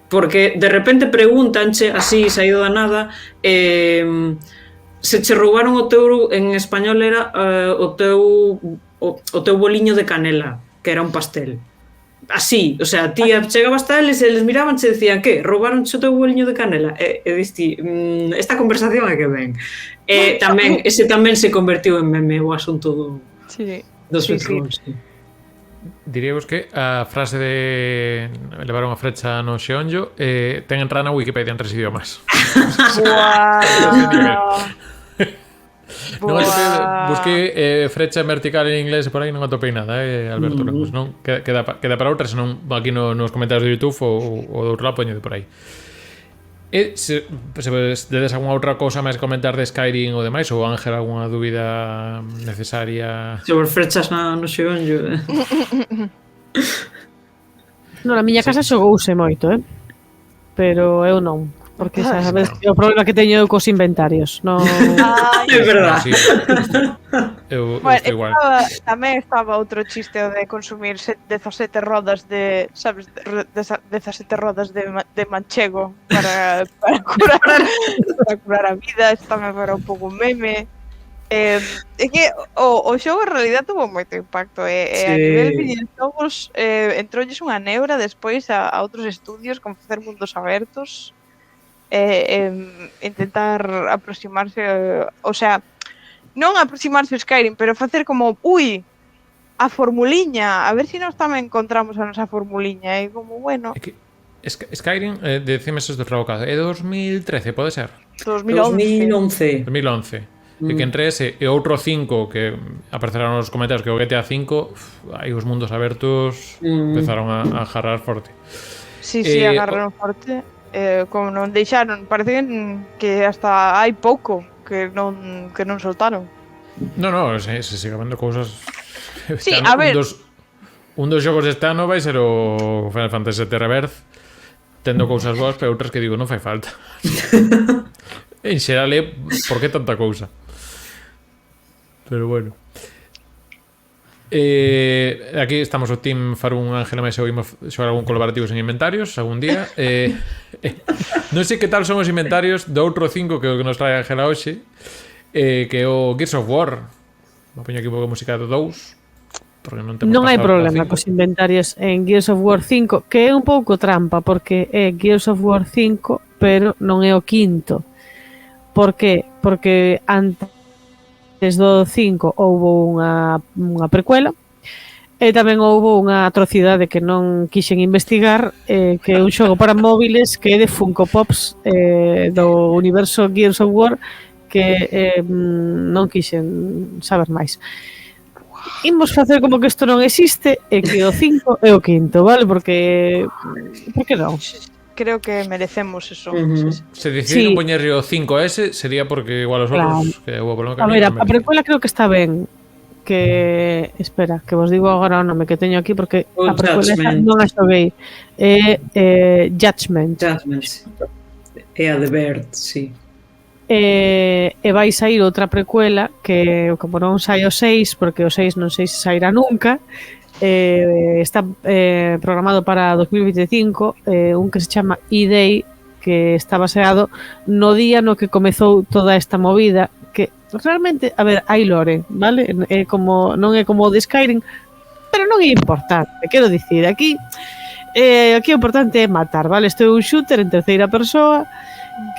Porque de repente preguntanche así, saído da nada, se che roubaron o teu, en español era o teu boliño de canela, que era un pastel. Así, o sea, ti chegabas hasta eles e eles miraban e decían que roubaron o teu boliño de canela e diste, esta conversación é que ven. Tamén, ese tamén se convertiu en meme o asunto do sweet roll. Diríamos que a frase de levar unha frecha no xeonllo ten entrada na Wikipedia en 3 idiomas. Non busquei frecha vertical en inglés e por aí non atopei nada, Alberto, non queda para outra, senón aquí nos comentarios de YouTube ou do outro lado poño de por aí. E se dedes algunha outra cousa máis comentar de Skyrim ou demais, ou Ángel algunha dúbida necesaria sobre frechas no xeonllo. Non, a miña casa xogouse moito, pero eu non. Porque sabes o problema que teño eu cos inventarios. Non... É verdade. Eu igual. Tamén estaba outro chiste de consumir 17 rodas de, sabes, 17 rodas de manchego para curar a vida. Isto tamén era un pouco meme. É que o xogo en realidad tuvo moito impacto a nivel de videoxogos entroulles unha neura despois a outros estudios con facer mundos abertos. Intentar aproximarse, o sea, non aproximarse ao Skyrim, pero facer como, a formuliña, a ver se nos tamén encontramos a nosa formuliña, e como, bueno... Skyrim, decime se estou equivocado, é 2013, pode ser? 2011. E que entre ese e outro 5 que aparecerán nos comentarios que o GTA 5, aí os mundos abertos empezaron a jarrar forte. Sí, agarraron forte. Como non deixaron, parece que hasta hai pouco que non soltaron. No, se siga vendo cousas. Sí, a ver. Un dos xogos deste ano vai ser o Final Fantasy VII Rebirth, tendo cousas boas, pero outras que digo non fai falta. En xeral por que tanta cousa? Pero bueno. Aquí estamos o team Farun, Ángel e máis eu imos xogar algún colaborativos en inventarios algún día. Non sei que tal son os inventarios do outro 5 que nos trae Ángela hoxe, que é o Gears of War. Vou poñer aquí un pouco de música do 2 porque non hai problema cos inventarios en Gears of War 5, que é un pouco trampa porque é Gears of War 5 pero non é o quinto. Por que? Porque antes do 5 houbo unha precuela e tamén houbo unha atrocidade que non quixen investigar, que é un xogo para móviles que é de Funko Pops do universo Gears of War que non quixen saber máis. imos facer como que isto non existe e que o 5 é o quinto, vale? Porque por que non? Creo que merecemos eso. Se decidiron poñerlle o 5S sería porque igual os outros que hubo polo A camiño. ver, a precuela creo que está ben. Que espera, que vos digo agora o nome que teño aquí porque a precuela non a xoguei. Judgment. É a de Bird, sí. E vai sair outra precuela que como non sai o 6, porque o 6 non sei se sairá nunca, está programado para 2025, un que se chama E-Day, que está baseado no día no que comezou toda esta movida, que realmente, a ver, hai lore, vale? É como, non é como o de Skyrim, pero non é importante, quero dicir, aquí o importante é matar, vale? Isto é un shooter en terceira persoa,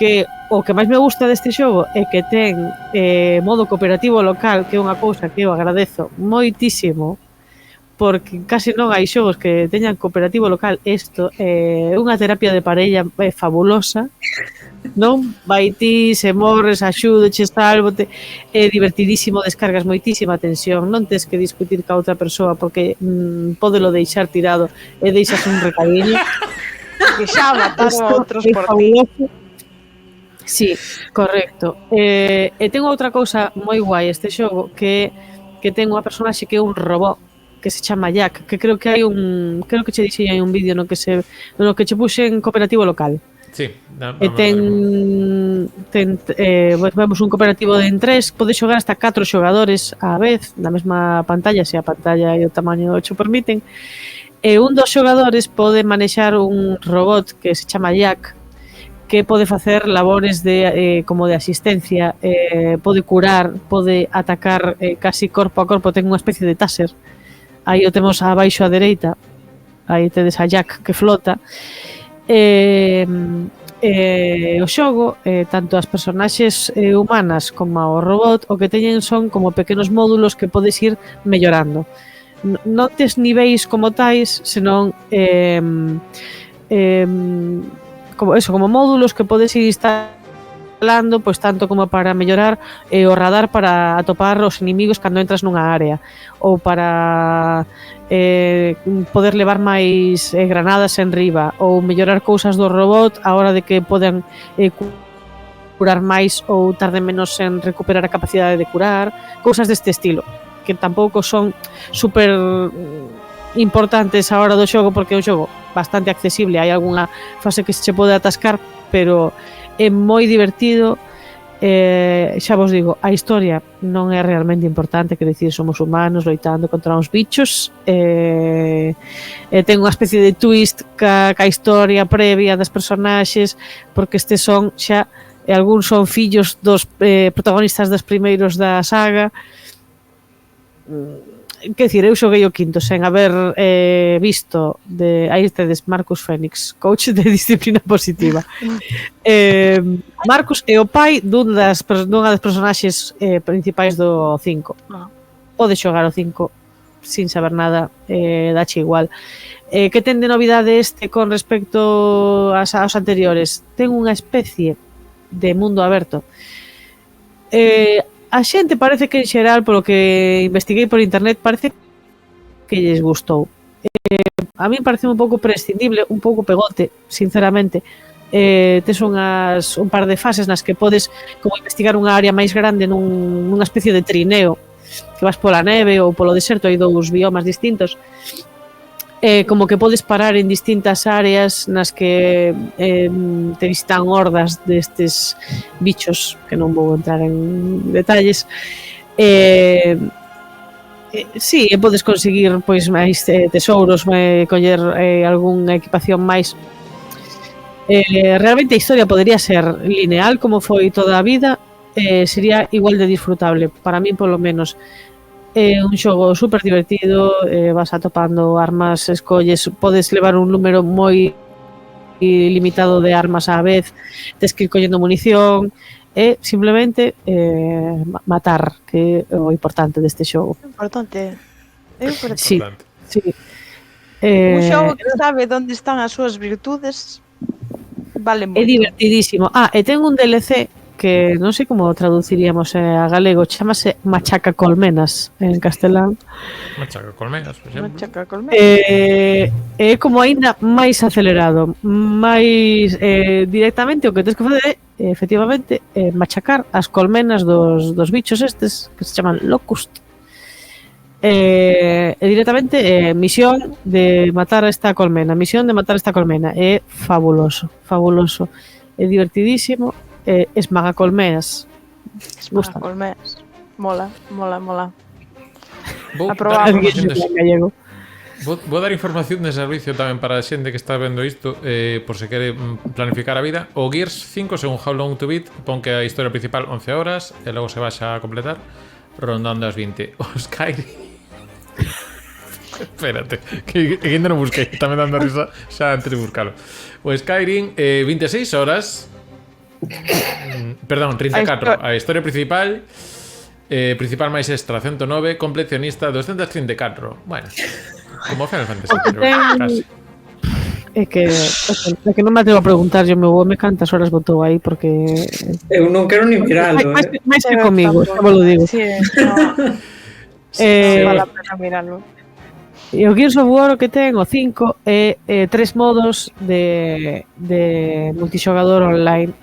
que o que máis me gusta deste xogo é que ten modo cooperativo local, que é unha cousa que eu agradezo moitísimo, porque casi non hai xogos que teñan cooperativo local. Isto é unha terapia de parella fabulosa, non? Vai ti, se morres, axúdoche, sálvote, é divertidísimo, descargas moitísima tensión, non tes que discutir ca outra persoa porque podelo deixar tirado e deixas un recadiño. Que xa mataron a outros por ti. Sí, correcto. E ten outra cousa moi guai este xogo, que ten unha personaxe que é un robot, que se chama Jack, que creo que hai creo que che dixei hai un vídeo no que che puxen cooperativo local. Sí, e vemos un cooperativo de en 3, pode xogar hasta 4 xogadores á vez na mesma pantalla, se a pantalla e o tamaño xo permiten. E un dos xogadores pode manexar un robot que se chama Jack, que pode facer labores de como de asistencia, pode curar, pode atacar casi corpo a corpo, ten unha especie de taser. Aí o temos abaixo á dereita, aí tedes a Jack que flota. O xogo, tanto as personaxes humanas como o robot, o que teñen son como pequenos módulos que podes ir mellorando. Non tes niveis como tais, senón como módulos que podes ir instalando, pois tanto como para mellorar o radar para atopar os inimigos cando entras nunha área, ou para poder levar máis granadas en riba, ou mellorar cousas do robot a hora de que poden curar máis ou tarde menos en recuperar a capacidade de curar, cousas deste estilo, que tampouco son super importantes a hora do xogo, porque é un xogo bastante accesible, hai algunha fase que se che pode atascar, pero é moi divertido. Xa vos digo, a historia non é realmente importante, quero dicir, somos humanos loitando contra uns bichos, ten unha especie de twist ca historia previa das personaxes, porque estes son xa, algúns son fillos dos protagonistas dos primeiros da saga. Quer dicir, eu xoguei o quinto sen haber visto aí tedes Marcus Fenix, coach de disciplina positiva. Marcus é o pai dunha das personaxes principais do 5. Pode xogar o 5 sin saber nada, dache igual. Que ten de novidade este con respecto aos anteriores? Ten unha especie de mundo aberto. A xente parece que en xeral, polo que investiguei por internet, parece que lles gustou. A mí parece un pouco prescindible, un pouco pegote, sinceramente. Tes un par de fases nas que podes como investigar unha área máis grande nunha especie de trineo, que vas pola neve ou polo deserto, hai dous biomas distintos. Como que podes parar en distintas áreas nas que te visitan hordas destes bichos, que non vou entrar en detalles. Sí, podes conseguir pois máis tesouros, coller algunha equipación máis. Realmente a historia podría ser lineal como foi toda a vida, sería igual de disfrutable, para min polo menos. É un xogo super divertido, vas atopando armas, escolles, podes levar un número moi limitado de armas á vez, tes que ir collendo munición, e simplemente matar, que é o importante deste xogo. Importante. Sí, sí. Un xogo que sabe onde están as súas virtudes, vale moito. É divertidísimo. E ten un DLC que non sei como traduciríamos a galego, chamase machaca colmenas en castelán. Machaca colmenas, por exemplo. Machaca colmenas. É como aínda máis acelerado, máis directamente o que tens que facer é efectivamente machacar as colmenas dos bichos estes que se chaman locust. Directamente misión de matar esta colmena, é fabuloso, é divertidísimo, esmaga colmenas. Esmaga colmenas. Mola. Vou Aprobado. dar información de servicio tamén para a xente que está vendo isto, por se quere planificar a vida. O Gears 5, según How Long to Beat, pon que a historia principal 11 horas e logo se baixa a completar rondando as 20. O Skyrim espérate, que ainda non busquei, tamén dando risa xa antes de buscalo. O Skyrim 26 horas perdón, 34. A historia principal principal máis extra 109, completionista 234. Bueno, como Final Fantasy, pero casi. É que non me atrevo a preguntar, yo me cantas horas botou aí porque Eu non quero ni miralo, máis que comigo, xa vos lo digo. Sí, no. Vale a pena mirarlo. E o Gears of War o que ten o 5 é 3 modos de multixogador online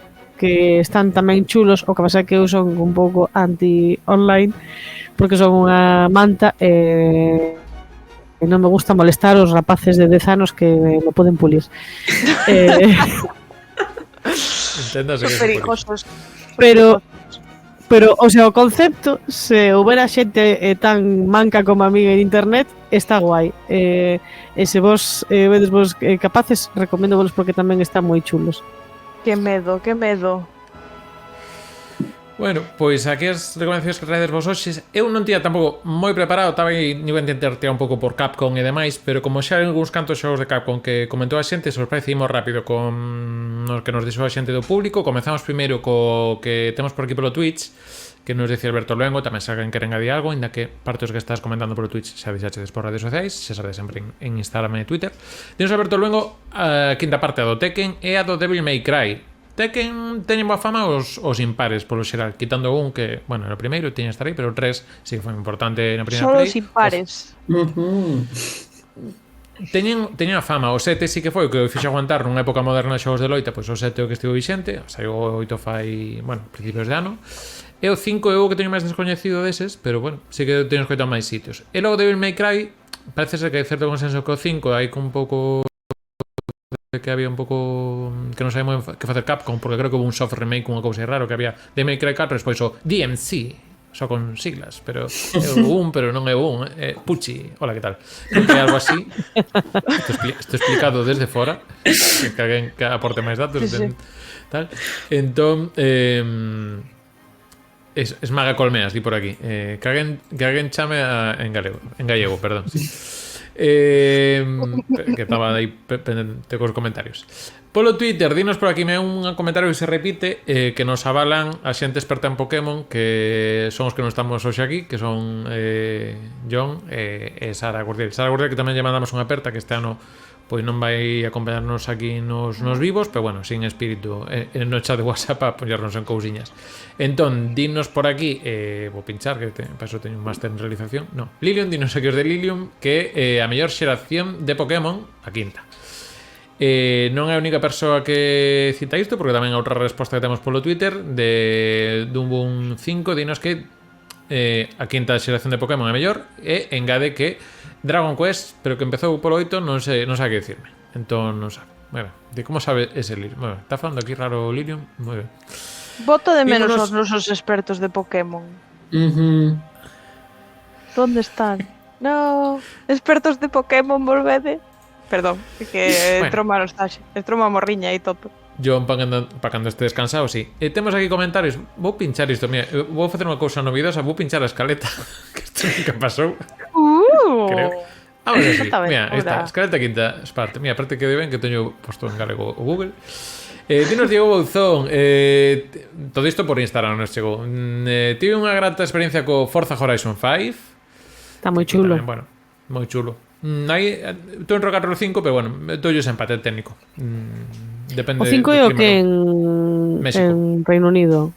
que están tamén chulos, o que pasa é que eu son un pouco anti-online porque son unha manta e non me gusta molestar os rapaces de 10 anos que me poden pulir. Enténdase que Perigosos. Pero, o sea, o concepto, se houbera xente tan manca como a mí en internet, está guai. E se vos vedes vos capaces, recomendo vos porque tamén están moi chulos. Que medo. Bueno, pois aquí as recomendacións que traedes vos hoxes. Eu non tía tampouco moi preparado, estaba aí nivel de intentar tirar un pouco por Capcom e demais, pero como xa hai algúns cantos xogos de Capcom que comentou a xente, se os parece imos rápido con os que nos dixo a xente do público. Comezamos primeiro co que temos por aquí polo Twitch, que nos dice Alberto Luengo. Tamén se alguén quere engadir algo, ainda que parte dos que estás comentando polo Twitch xa deixachedes por redes sociais, xa sabedes sempre en Instagram e Twitter. Dinos Alberto Luengo a quinta parte a do Tekken e a do Devil May Cry. Tekken teñen boa fama os impares polo xeral, quitando un que, bueno, no primeiro tiña estar aí, pero o 3 sí que foi importante na primeira Solo play. os impares. Teñen a fama. O 7 sí que foi o que fixe aguantar nunha época moderna de xogos de loita, pois o 7 é o que estivo vixente, saiu o 8 fai, bueno, principios de ano. E o 5 é o que teño máis descoñecido deses, pero bueno, sí que teño escoitado máis sitios. E logo Devil May Cry, parece ser que hai certo consenso que o 5 hai con un pouco que había un pouco que non sabemos que facer Capcom, porque creo que houve un soft remake, unha cousa raro que había Devil May Cry 4, despois o DMC, só con siglas, pero é o un, pero non é o un, Pucci, hola, que tal? Creo que é algo así. Isto explicado desde fora, que alguén que aporte máis datos, sí. Tal. Entón, esmaga colmeas, di por aquí. Que alguén chame en gallego, perdón, sí. Que estaba aí pendente cos comentarios. Polo Twitter, dinos por aquí un comentario que se repite, que nos avalan a xente experta en Pokémon, que son os que non estamos hoxe aquí, que son John e Sara Gordiel. Sara Gordiel, que tamén lle mandamos unha aperta, que este ano pois non vai acompañarnos aquí nos vivos, pero bueno, sin espírito no chat de WhatsApp a apoyarnos en cousiñas. Entón, dinos por aquí, vou pinchar, que para eso teño un máster en realización. No, Lilium, dinos aquí os de Lilium, que a mellor xeración de Pokémon, a quinta. Non é a única persoa que cita isto, porque tamén a outra resposta que temos polo Twitter de Dumboom 5, dinos que a quinta xeración de Pokémon é mellor, e engade que Dragon Quest, pero que empezou polo 8, non sabe que dicirme. Entón, non sabe. Bueno, de como sabe ese Lilium. Bueno, está falando aquí raro Lilium. Moi ben. Voto de menos os nosos expertos de Pokémon. ¿Dónde están? No, expertos de Pokémon, volvede. Perdón, que entrou mal hostaxe. Entrou má morriña e todo. John, para cando este descansado, sí. Temos aquí comentarios. Vou pinchar isto, mira, vou facer unha cousa novidosa, vou pinchar a escaleta que isto nunca pasou. Creo. Ahora sí, mira, aí está, escaleta quinta parte. Mira, aparte que ben que teño posto en galego o Google. Dinos Diego Bouzón, todo isto por Instagram nos chegou. Tive unha grata experiencia co Forza Horizon 5. Está moi chulo. Tamén, bueno, moi chulo. Aí, estou en rocar o 5, pero bueno, estou yo ese empate técnico. Depende. O 5 é o que en Reino Unido.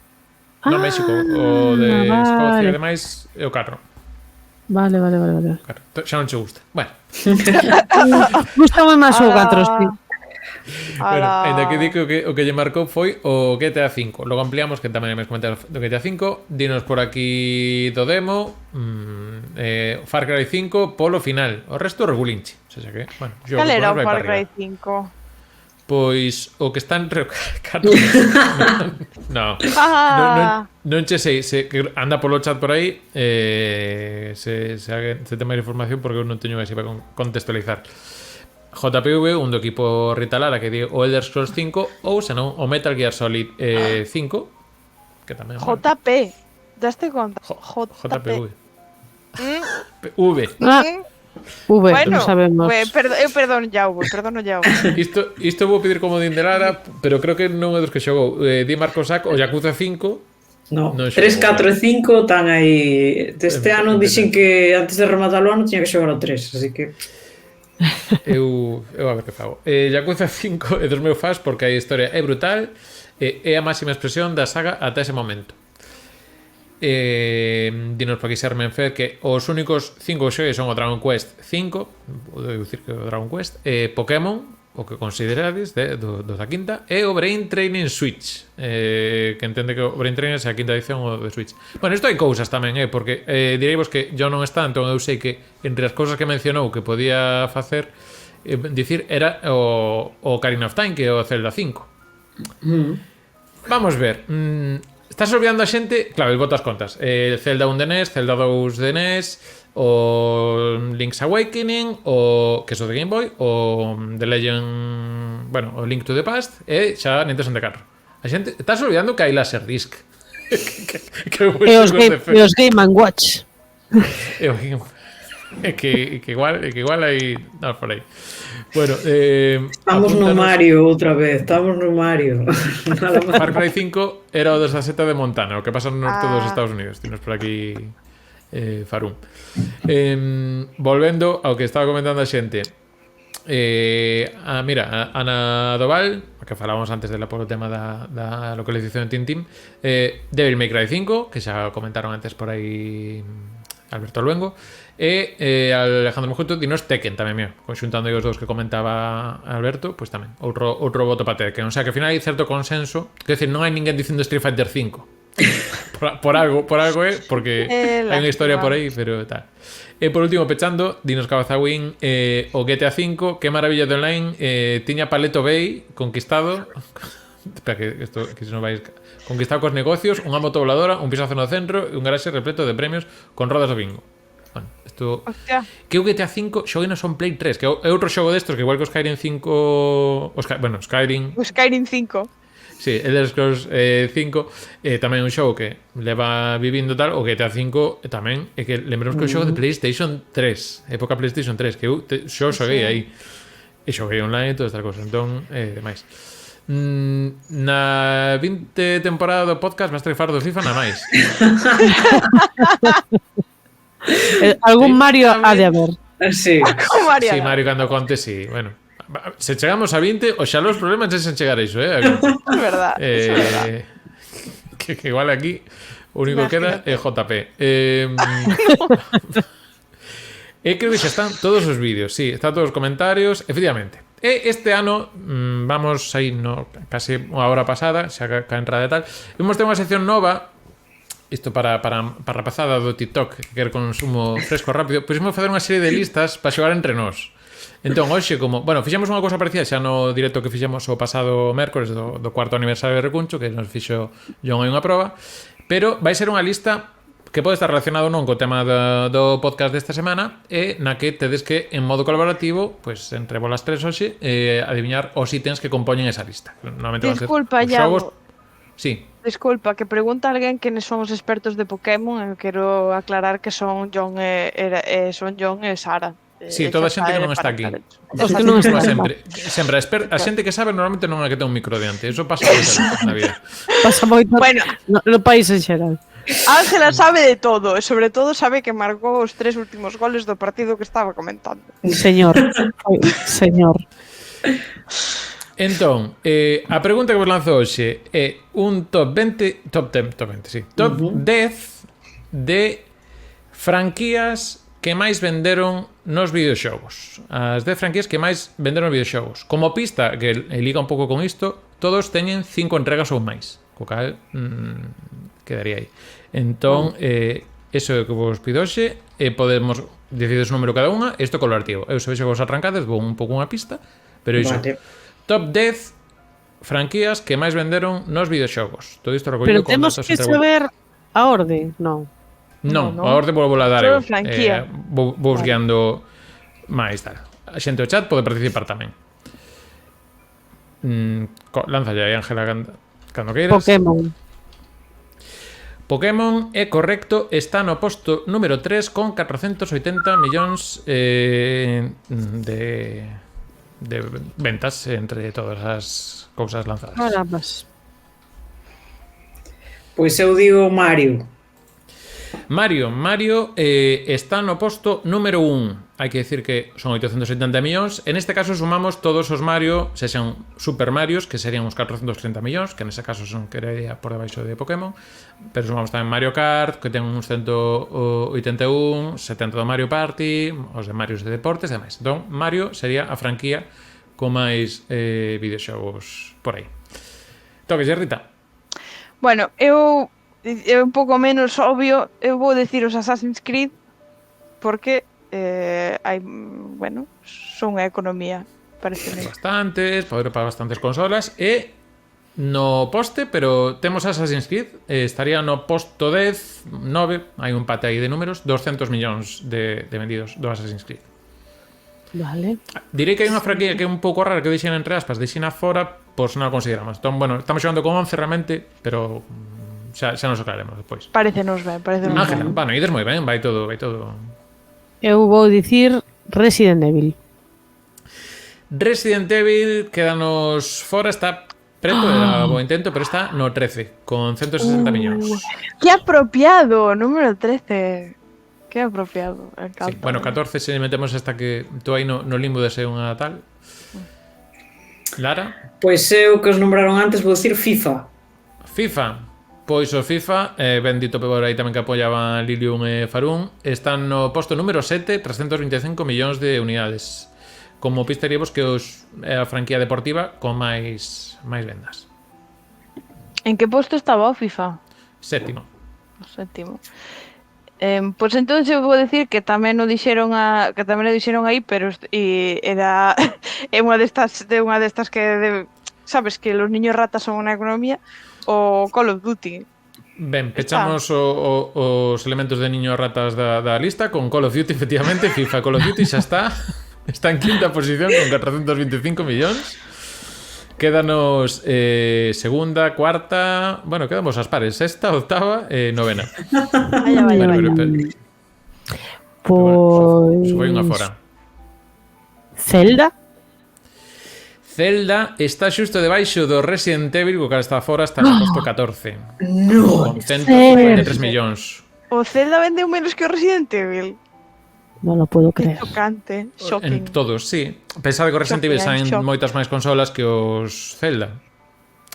No, México, o de Escocia vale. e demais é o 4. Vale. Claro. Xa non che gusta. Bueno, Gústame máis o 4, sí. bueno, ainda que di que o que lle marcou foi o GTA V. Logo ampliamos, que tamén me comentar do GTA V. Dinos por aquí do demo, Far Cry 5 polo final. O resto regulinche. O sea que, bueno, Cal era o Far Cry 5? Pois o que están no. Non che sei se que anda polo chat por aí se ten máis información porque eu non teño así para contextualizar. JPV, un do equipo Rita Lara que di o Elder Scrolls 5 ou senón o Metal Gear Solid 5 que tamén JP, daste conta? JPV V Bueno, non sabemos. perdono Jaume. Isto vou pedir como din de Lara, pero creo que non é dos que xogou. Di Marco Sac o Yakuza 5. No, Non 3, 4 e 5 están aí. Este ano dixen que antes de rematar o ano tiña que xogar o 3, así que Eu a ver que fago. Yakuza 5 é dos meus fans porque a historia é brutal, é a máxima expresión da saga ata ese momento. Dinos por aquí Sermen Fer que os únicos 5 xogos son o Dragon Quest 5, vou dicir que o Dragon Quest, Pokémon, o que considerades do da quinta, e o Brain Training Switch, que entende que o Brain Training é a quinta edición de Switch. Bueno, isto hai cousas tamén, porque direivos que yo non está, entón eu sei que entre as cousas que mencionou que podía facer dicir era o Ocarina of Time, que é o Zelda 5. Vamos ver. Estás olvidando a xente, claro, el botas contas. Zelda 1 de NES, Zelda 2 de NES, o Link's Awakening, o que é o de Game Boy, o The Legend, bueno, o Link to the Past, e xa Nintendo 64. A xente, estás olvidando que hai Laserdisc. que E os Game & Watch. que igual hai por aí. Bueno, estamos no Mario outra vez, estamos no Mario. Far Cry 5 era o da seta de Montana, o que pasa no norte dos Estados Unidos. Tinos por aquí Farum. Volvendo ao que estaba comentando a xente. Mira, Ana Doval, que falábamos antes dela por o tema da localización de Tintín, Devil May Cry 5, que xa comentaron antes por aí Alberto Luengo, e Alejandro Mojuto dinos Tekken tamén, mío, conxuntando os dous que comentaba Alberto, pois tamén outro voto para Tekken. O sea que ao final hai certo consenso, quer decir, non hai ninguén dicindo Street Fighter 5 por algo porque hai unha historia por aí, pero tal. E por último, pechando, dinos Cabazawin, o GTA 5, que maravilla de online, tiña Paleto Bay conquistado. Espera, que isto que se nos vai conquistado cos negocios, unha moto voladora, un pisazo no centro e un garaxe repleto de premios con rodas do bingo. Bueno, isto que o GTA 5 xogue no son Play 3, que é outro xogo destos que igual que o Skyrim 5, Skyrim 5. Sí, Elder Scrolls 5 tamén é un xogo que leva vivindo tal. O GTA 5 tamén é que lembramos que é un xogo de PlayStation 3, época PlayStation 3, que eu xoguei aí e xoguei online e todas estas cosas, entón demais. Na 20 temporada do podcast vas trefar do FIFA na máis. Algún Mario ha de haber. Sí. Sí, Mario cando conte, sí. Bueno, se chegamos a 20, oxalá os problemas sen chegar a iso, É verdad, é verdad. Que igual aquí o único que queda é JP. Creo que xa están todos os vídeos, sí, están todos os comentarios, efectivamente. Este ano, vamos aí casi unha hora pasada, xa que a entrada e tal, vamos ter unha sección nova. Isto para rapazada do TikTok que quer consumo fresco rápido, pois imos facer unha serie de listas para xogar entre nós. Entón, hoxe, como, bueno, fixemos unha cousa parecida xa no directo que fixemos o pasado mércores do cuarto aniversario de Recuncho, que nos fixo John aí unha proba, pero vai ser unha lista que pode estar relacionado non co tema do podcast desta semana, e na que tedes que, en modo colaborativo, pues entre volas tres hoxe, adiviñar os ítems que compoñen esa lista. Disculpa, Iago. Sí. Disculpa, que pregunta alguén que son os expertos de Pokémon, e quero aclarar que son John e Sara. Sí, toda a xente que non está aquí. Os que non están. Sempre a xente que sabe normalmente non é que ten un micro diante. Eso pasa moito na vida. Pasa moito no país en xeral. Ángela sabe de todo, e sobre todo sabe que marcou os 3 últimos goles do partido que estaba comentando. Señor. Entón, a pregunta que vos lanzo hoxe é un top 10 de franquías que máis venderon nos videoxogos. As 10 franquías que máis venderon nos videoxogos. Como pista, que liga un pouco con isto, todos teñen 5 entregas ou máis. Co cal, quedaría aí. Entón, eso é o que vos pido hoxe. Podemos decidir o número cada unha. Isto colaborativo. Eu se vexo vos arrancades, vou un pouco unha pista. Pero iso. Vale. Top 10 franquías que máis venderon nos videoxogos. Todo isto recollido con datos. Pero temos que saber a orde, non? Non, a orde vou a dar eu. Vou guiando máis tal. A xente do chat pode participar tamén. Lanza aí, Ángela, cando queiras. Pokémon é correcto, está no posto número 3 con 480 millóns de ventas entre todas as cousas lanzadas. Pois eu digo Mario está no posto número 1. Hai que decir que son 870 millóns. En este caso sumamos todos os Mario, se xan Super Marios, que serían uns 430 millóns, que nese caso son querería por debaixo de Pokémon. Pero sumamos tamén Mario Kart, que ten uns 181, 70 do Mario Party, os de Marios de deportes e demais. Entón, Mario sería a franquía con máis videoxogos por aí. Toques, Rita. Bueno, eu un pouco menos obvio, eu vou decir os Assassin's Creed porque hai, bueno, son a economía, pareceme. Bastantes, poder para bastantes consolas e no poste, pero temos Assassin's Creed, estaría no posto 10, 9, hai un empate aí de números, 200 millóns de vendidos do Assassin's Creed. Vale. Direi que hai unha franquía que é un pouco rara que deixen entre aspas, deixen afora, pois non a consideramos. Entón, bueno, estamos xogando con 11 realmente, pero xa nos aclaremos despois. Parécenos ben. Ángela, bueno, ides moi ben, vai todo. Eu vou dicir Resident Evil. Resident Evil quédanos fora, está preto, era bo intento, pero está no 13, con 160 millóns. Que apropiado, número 13. Que apropiado, encanta. Sí, bueno, 14 se metemos hasta que tú aí no limbo de ser unha tal. Lara? Pois eu que os nombraron antes vou dicir FIFA. Pois o FIFA, bendito por aí tamén que apoiaban Lilium e Farun, están no posto número 7, 325 millóns de unidades. Como pistaríamos que é a franquía deportiva con máis vendas. En que posto estaba o FIFA? Sétimo. Pois entón eu vou decir que tamén o dixeron aí, pero era unha destas que sabes que los niños ratas son unha economía. O Call of Duty. Ben, pechamos os elementos de niños ratas da lista con Call of Duty, efectivamente. FIFA Call of Duty xa está en quinta posición con 425 millóns. Quédanos segunda, cuarta. Bueno, quedamos as pares, sexta, octava e novena. Vaya. Pois Suboi unha fora. Zelda está xusto debaixo do Resident Evil, co cal está fora, está no posto 14. Con 143 millóns. O Zelda vendeu menos que o Resident Evil. Non lo puedo creer. Chocante, En shocking. todos, sí. Pensade que o Resident Evil saen moitas máis consolas que os Zelda,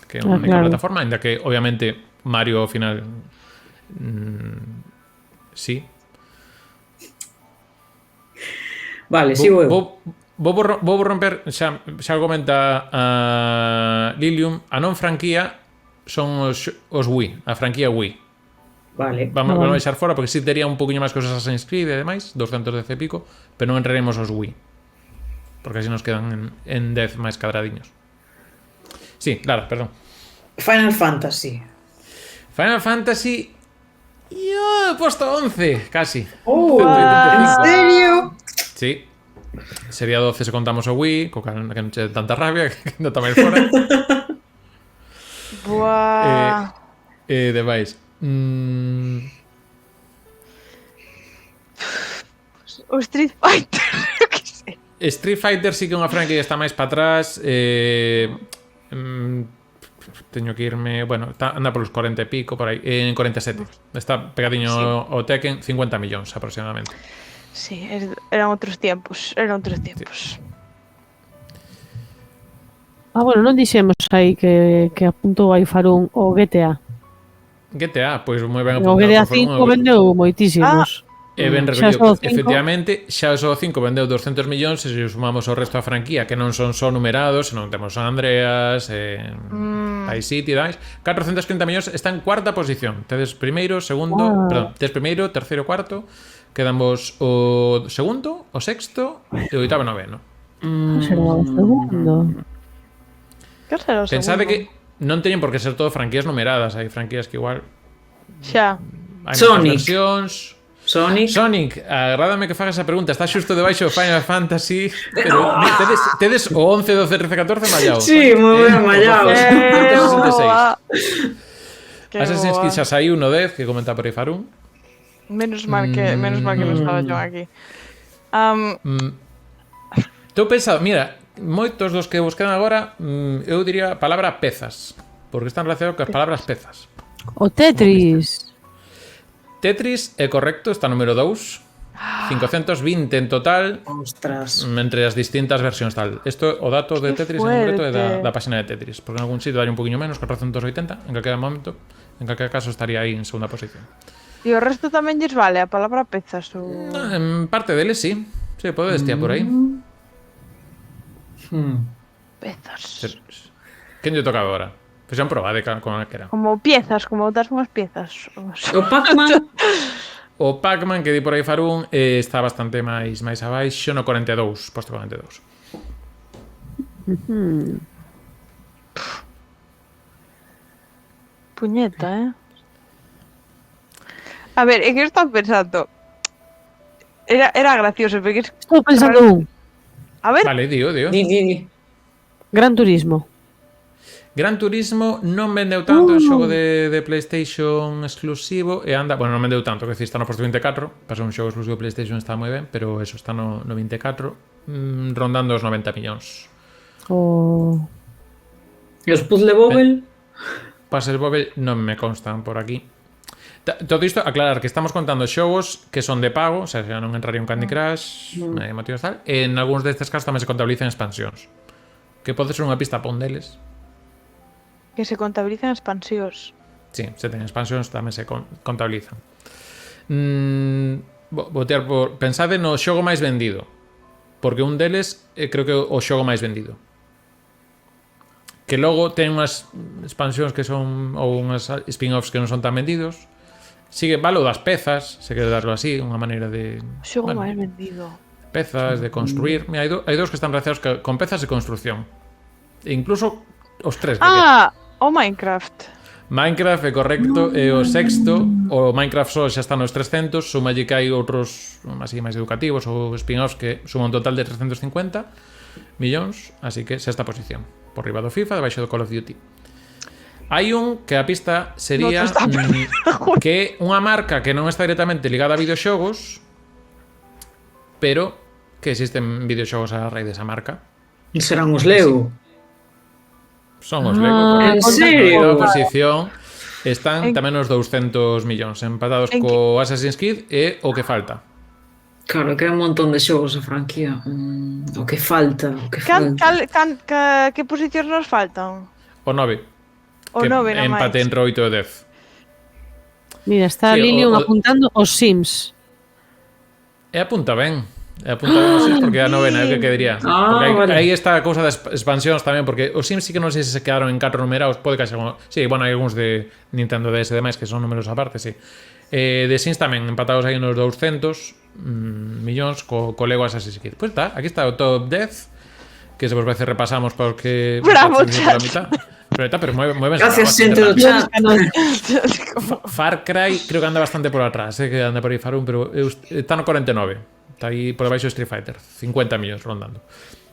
que é unha única plataforma, ainda que, obviamente, Mario ao final sí. Vale, sigo eu. Vou romper, xa comenta a Lilium, a non franquía son os Wii, a franquía Wii. Vale. Vamos a deixar fora porque si tería un poquinho máis cosas Assassin's Creed e demais, 210 e pico, pero non entraremos os Wii. Porque así nos quedan en 10 máis cadradiños. Sí, claro, perdón. Final Fantasy. Posto 11, casi. ¿En serio? Sí. Sería 12 se contamos o Wii, co cal que non che tanta rabia que non está máis fora. Buah. Demais. O Street Fighter, eu que sei. Street Fighter sí que é unha franquia que está máis para atrás. Teño que irme, bueno, anda polos 40 e pico por aí, en 47. Está pegadiño o Tekken, 50 millóns aproximadamente. Sí, eran outros tiempos. Sí. bueno, non dixemos aí que apuntou aí Farún o GTA. GTA, pois moi ben O apuntado. GTA por favor, 5 vendeu moitísimos. E ben Xa recollido, só o cinco. efectivamente, xa só 5 vendeu 200 millóns e se sumamos o resto da franquía, que non son só numerados, senón temos San Andreas, Vice City, Dice, 430 millóns, está en cuarta posición. Tedes primeiro, segundo, perdón, tedes primeiro, terceiro, cuarto, quedamos o segundo, o sexto e o oitavo e noveno. Será o segundo. Que será o segundo? Pensade que non teñen por que ser todo franquías numeradas, hai franquías que igual Xa. hai Sonic. moitas versións. Sonic. Agrádame que fagas esa pregunta. Está xusto debaixo de Final Fantasy, pero tedes o 11, 12, 13, 14 mallados. Sí, moi ben mallados. 66. Assassin's Creed xa saiu no 10, que comenta por aí Farún. Menos mal que non estaba yo aquí. Estou pensado, mira, moitos dos que vos quedan agora, eu diría a palabra pezas, porque están relacionados coas palabras pezas. O Tetris. Tetris é correcto, está número 2. 520 en total. Ostras. Entre as distintas versións tal. Isto o dato de Que Tetris en concreto é fuerte. da página de Tetris, porque en algún sitio daría un poquinho menos, 480, en calquera momento, en calquera caso estaría aí en segunda posición. E o resto tamén lles vale a palabra pezas ou... En parte deles sí. Sí, podedes tirar por aí. Pezas. Quen lle toca agora? Pois xa proba de con a que era. Como piezas, como das unhas piezas. O Pac-Man. O Pac-Man que di por aí Farún está bastante máis abaixo no 42, posto 42. Puñeta, A ver, é que eu estaba pensando... Era gracioso, porque... Estou pensando un. A ver, Vale, dio. Di. Gran Turismo. Gran Turismo non vendeu tanto, é un xogo de PlayStation exclusivo e anda, bueno, non vendeu tanto, que decir, está no posto 24, para ser un xogo exclusivo de PlayStation está moi ben, pero eso está no 24, rondando os 90 millóns. E os Puzzle Bobble? Puzzle Bobble non me constan por aquí. Todo isto, aclarar que estamos contando xogos que son de pago, o sea, xa non entraría un Candy Crush, motivos tal, e en algúns destes casos tamén se contabilizan expansións, que pode ser unha pista para un deles. que se contabilizan expansións. Sí, se ten expansións tamén se contabilizan. Vou tirar por... Pensade no xogo máis vendido, porque un deles creo que é o xogo máis vendido. Que logo ten unhas expansións que son ou unhas spin-offs que non son tan vendidos. Sigue valo das pezas, se quere darlo así, unha maneira de... O xogo máis vendido. Pezas, de construir. Mira, hai dous que están relacionados con pezas de construcción. E incluso os tres que O Minecraft. Minecraft é correcto, é o sexto. O Minecraft só xa está nos 300. Sumalle que hai outros así máis educativos ou spin-offs que suman un total de 350 millóns. Así que sexta posición, por riba do FIFA, debaixo do Call of Duty. Hai un que a pista sería que é unha marca que non está directamente ligada a videoxogos, pero que existen videoxogos a raíz desa marca. E serán os Lego. Son os Lego. ¿en serio? A posición están tamén os 200 millóns, empatados co Assassin's Creed e o que falta. Claro, que hai un montón de xogos a franquía. O que falta, Que posicións nos faltan? O 9. O 9 na máis. Empate entre 8 e 10. Mira, está Lilium apuntando os Sims. E apunta ben. Os Sims porque é a novena, é o que quedaría. Porque aí está a cousa das expansións tamén, porque os Sims sí que non sei se se quedaron en 4 numerados, pode que xa... Sí, bueno, hai algúns de Nintendo DS e demais que son números aparte, sí. De Sims tamén, empatados aí nos 200 millóns co Lego Assassin's Creed. Pois está, aquí está o top 10, que se vos veces repasamos porque... Bravo, chat! Pero moi ben. Gracias, xente do chat. Far Cry creo que anda bastante por atrás, que anda por aí Farún, pero está no 49. Está aí por debaixo Street Fighter, 50 millóns rondando.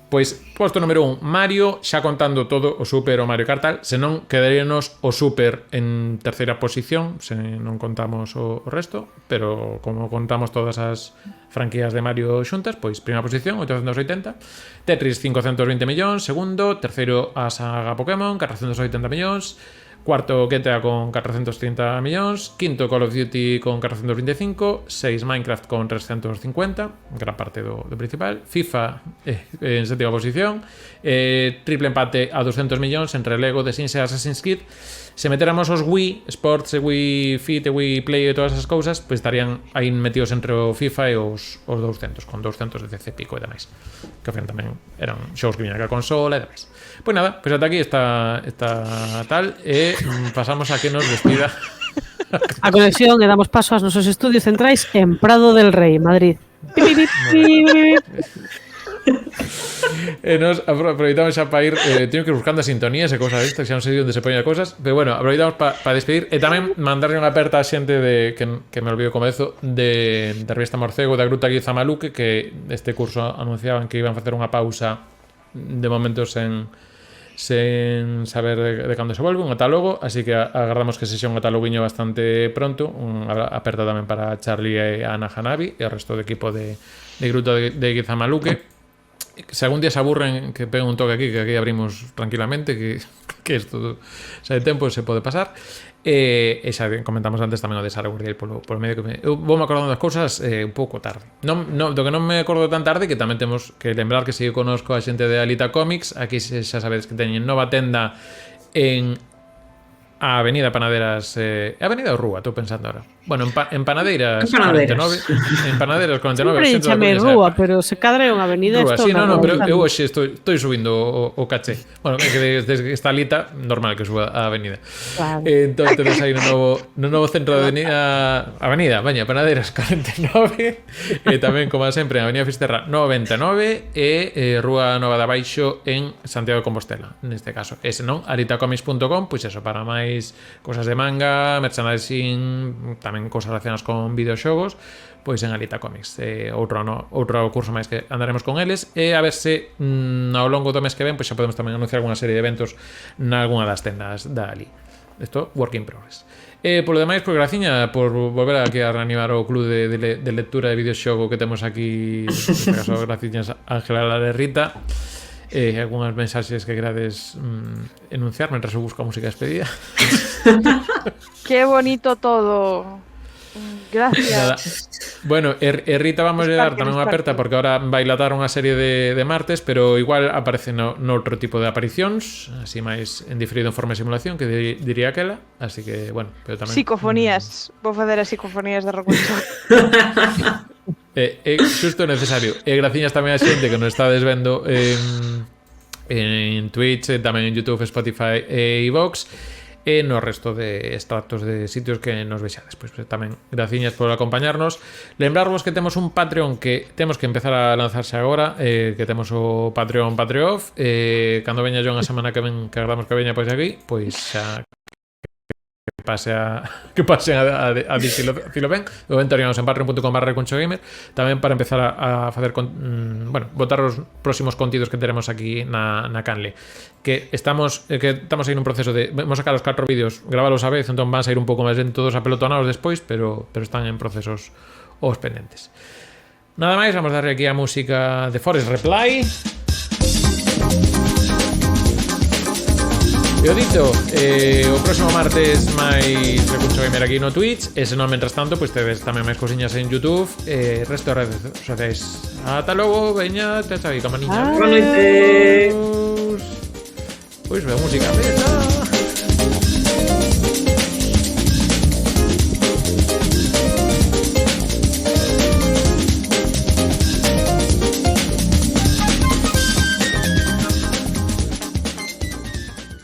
Pois, posto número 1, Mario, xa contando todo o Super o Mario Kart tal, senón quedaríanos o Super en terceira posición, se non contamos o resto, pero como contamos todas as franquías de Mario xuntas, pois primeira posición, 880, Tetris 520 millóns, segundo, terceiro a saga Pokémon, 480 millóns, Cuarto, GTA con 430 millóns. Quinto, Call of Duty con 425. 6, Minecraft con 350, gran parte do principal. FIFA en séptima posición. Triple empate a 200 millóns entre Lego, The Sims e Assassin's Creed. Se metéramos os Wii Sports, Wii Fit, Wii Play e todas esas cousas, pois estarían aí metidos entre o FIFA e os 200, con 200 de CC pico e demais. Que ao fin tamén eran xogos que viñan ca consola e demais. Pois nada, pois ata aquí está tal e pasamos a que nos despida a conexión e damos paso aos nosos estudios centrais en Prado del Rei, Madrid. E nos aproveitamos xa para ir teño que ir buscando as sintonías e cousas destas, xa non sei onde se poñen as cousas, pero bueno, aproveitamos para despedir e tamén mandarle unha aperta a xente que me olvido comezo de Revista Morcego da Gruta Guiza Maluque, que este curso anunciaban que iban a facer unha pausa de momento sen saber de cando se volve, un catálogo, así que agardamos que se xa un cataloguiño bastante pronto. Unha aperta tamén para Charlie e Ana Hanabi e o resto do equipo de Gruta de Guiza Maluque. Se algún día se aburren, que peguen un toque aquí, que aquí abrimos tranquilamente, que isto xa de tempo se pode pasar. E xa comentamos antes tamén o de Sara Gurdiel polo medio, que eu vou me acordando das cousas un pouco tarde. Do que non me acordo tan tarde, que tamén temos que lembrar que sigo conozco a xente de Alita Comics. Aquí xa sabedes que teñen nova tenda en a Avenida Panaderas, Avenida Rúa, estou pensando ahora. Bueno, en Panadeiras 49, en Panadeiras 49. Sempre chame Rúa, pero se cadra é unha avenida. Rúa, sí, no, pero eu hoxe estou subindo o caché. Bueno, é que desde que está Alita, normal que suba a avenida. Claro. Entón, tenemos aí no novo centro de Avenida, Panadeiras 49, e tamén, como sempre, en Avenida Fisterra 99 e Rúa Nova de Abaixo en Santiago de Compostela, neste caso. E se non, alitacomics.com, pois eso, para máis cosas de manga, merchandising, tamén cosas relacionadas con videoxogos, pois en Alita Comics. Outro curso máis que andaremos con eles, e a ver se ao longo do mes que ven pois xa podemos tamén anunciar algunha serie de eventos nalgúna das tendas da Ali. Isto, work in progress. Por lo demais, pois graciña por volver aquí a reanimar o club de lectura de videoxogo que temos aquí, neste caso, graciñas a Ángela Lara e Rita. Algunhas mensaxes que querades enunciar mentre eu busco a música de despedida. Qué bonito todo. Gracias. Nada. Bueno, Rita vamos a dar tamén unha aperta porque ahora vai latar unha serie de martes, pero igual aparece no outro tipo de aparicións, así máis en diferido en forma de simulación, que diría aquela, así que, bueno, pero tamén psicofonías, vou facer as psicofonías de Recuncho. Xusto necesario. E graciñas tamén a xente que nos está desvendo en Twitch, tamén en YouTube, Spotify e iVoox, e no resto de extractos de sitios que nos vexades. Pois tamén graciñas por acompañarnos. Lembrarvos que temos un Patreon que temos que empezar a lanzarse agora, que temos o Patreon Patreoff. Cando veña yo unha semana que ven, que agardamos que veña pois aquí, pois xa que pasen a dicilo ben. O entraríamos en patreon.com/recunchogamer tamén para empezar a facer botar os próximos contidos que teremos aquí na canle, que estamos aí nun proceso de vamos sacar os 4 vídeos, gravalos a vez, entón van a ir un pouco máis lento, todos apelotonados despois, pero están en procesos os pendentes. Nada máis, vamos a darle aquí a música de Forest Reply. E o dito, o próximo martes máis Recuncho Gamer aquí no Twitch, e se non, mentras tanto, pois tedes tamén máis cosiñas en YouTube, resto de redes sociais. Ata logo, veña, te chavi, camaniña. Boa noite. Pois ve música,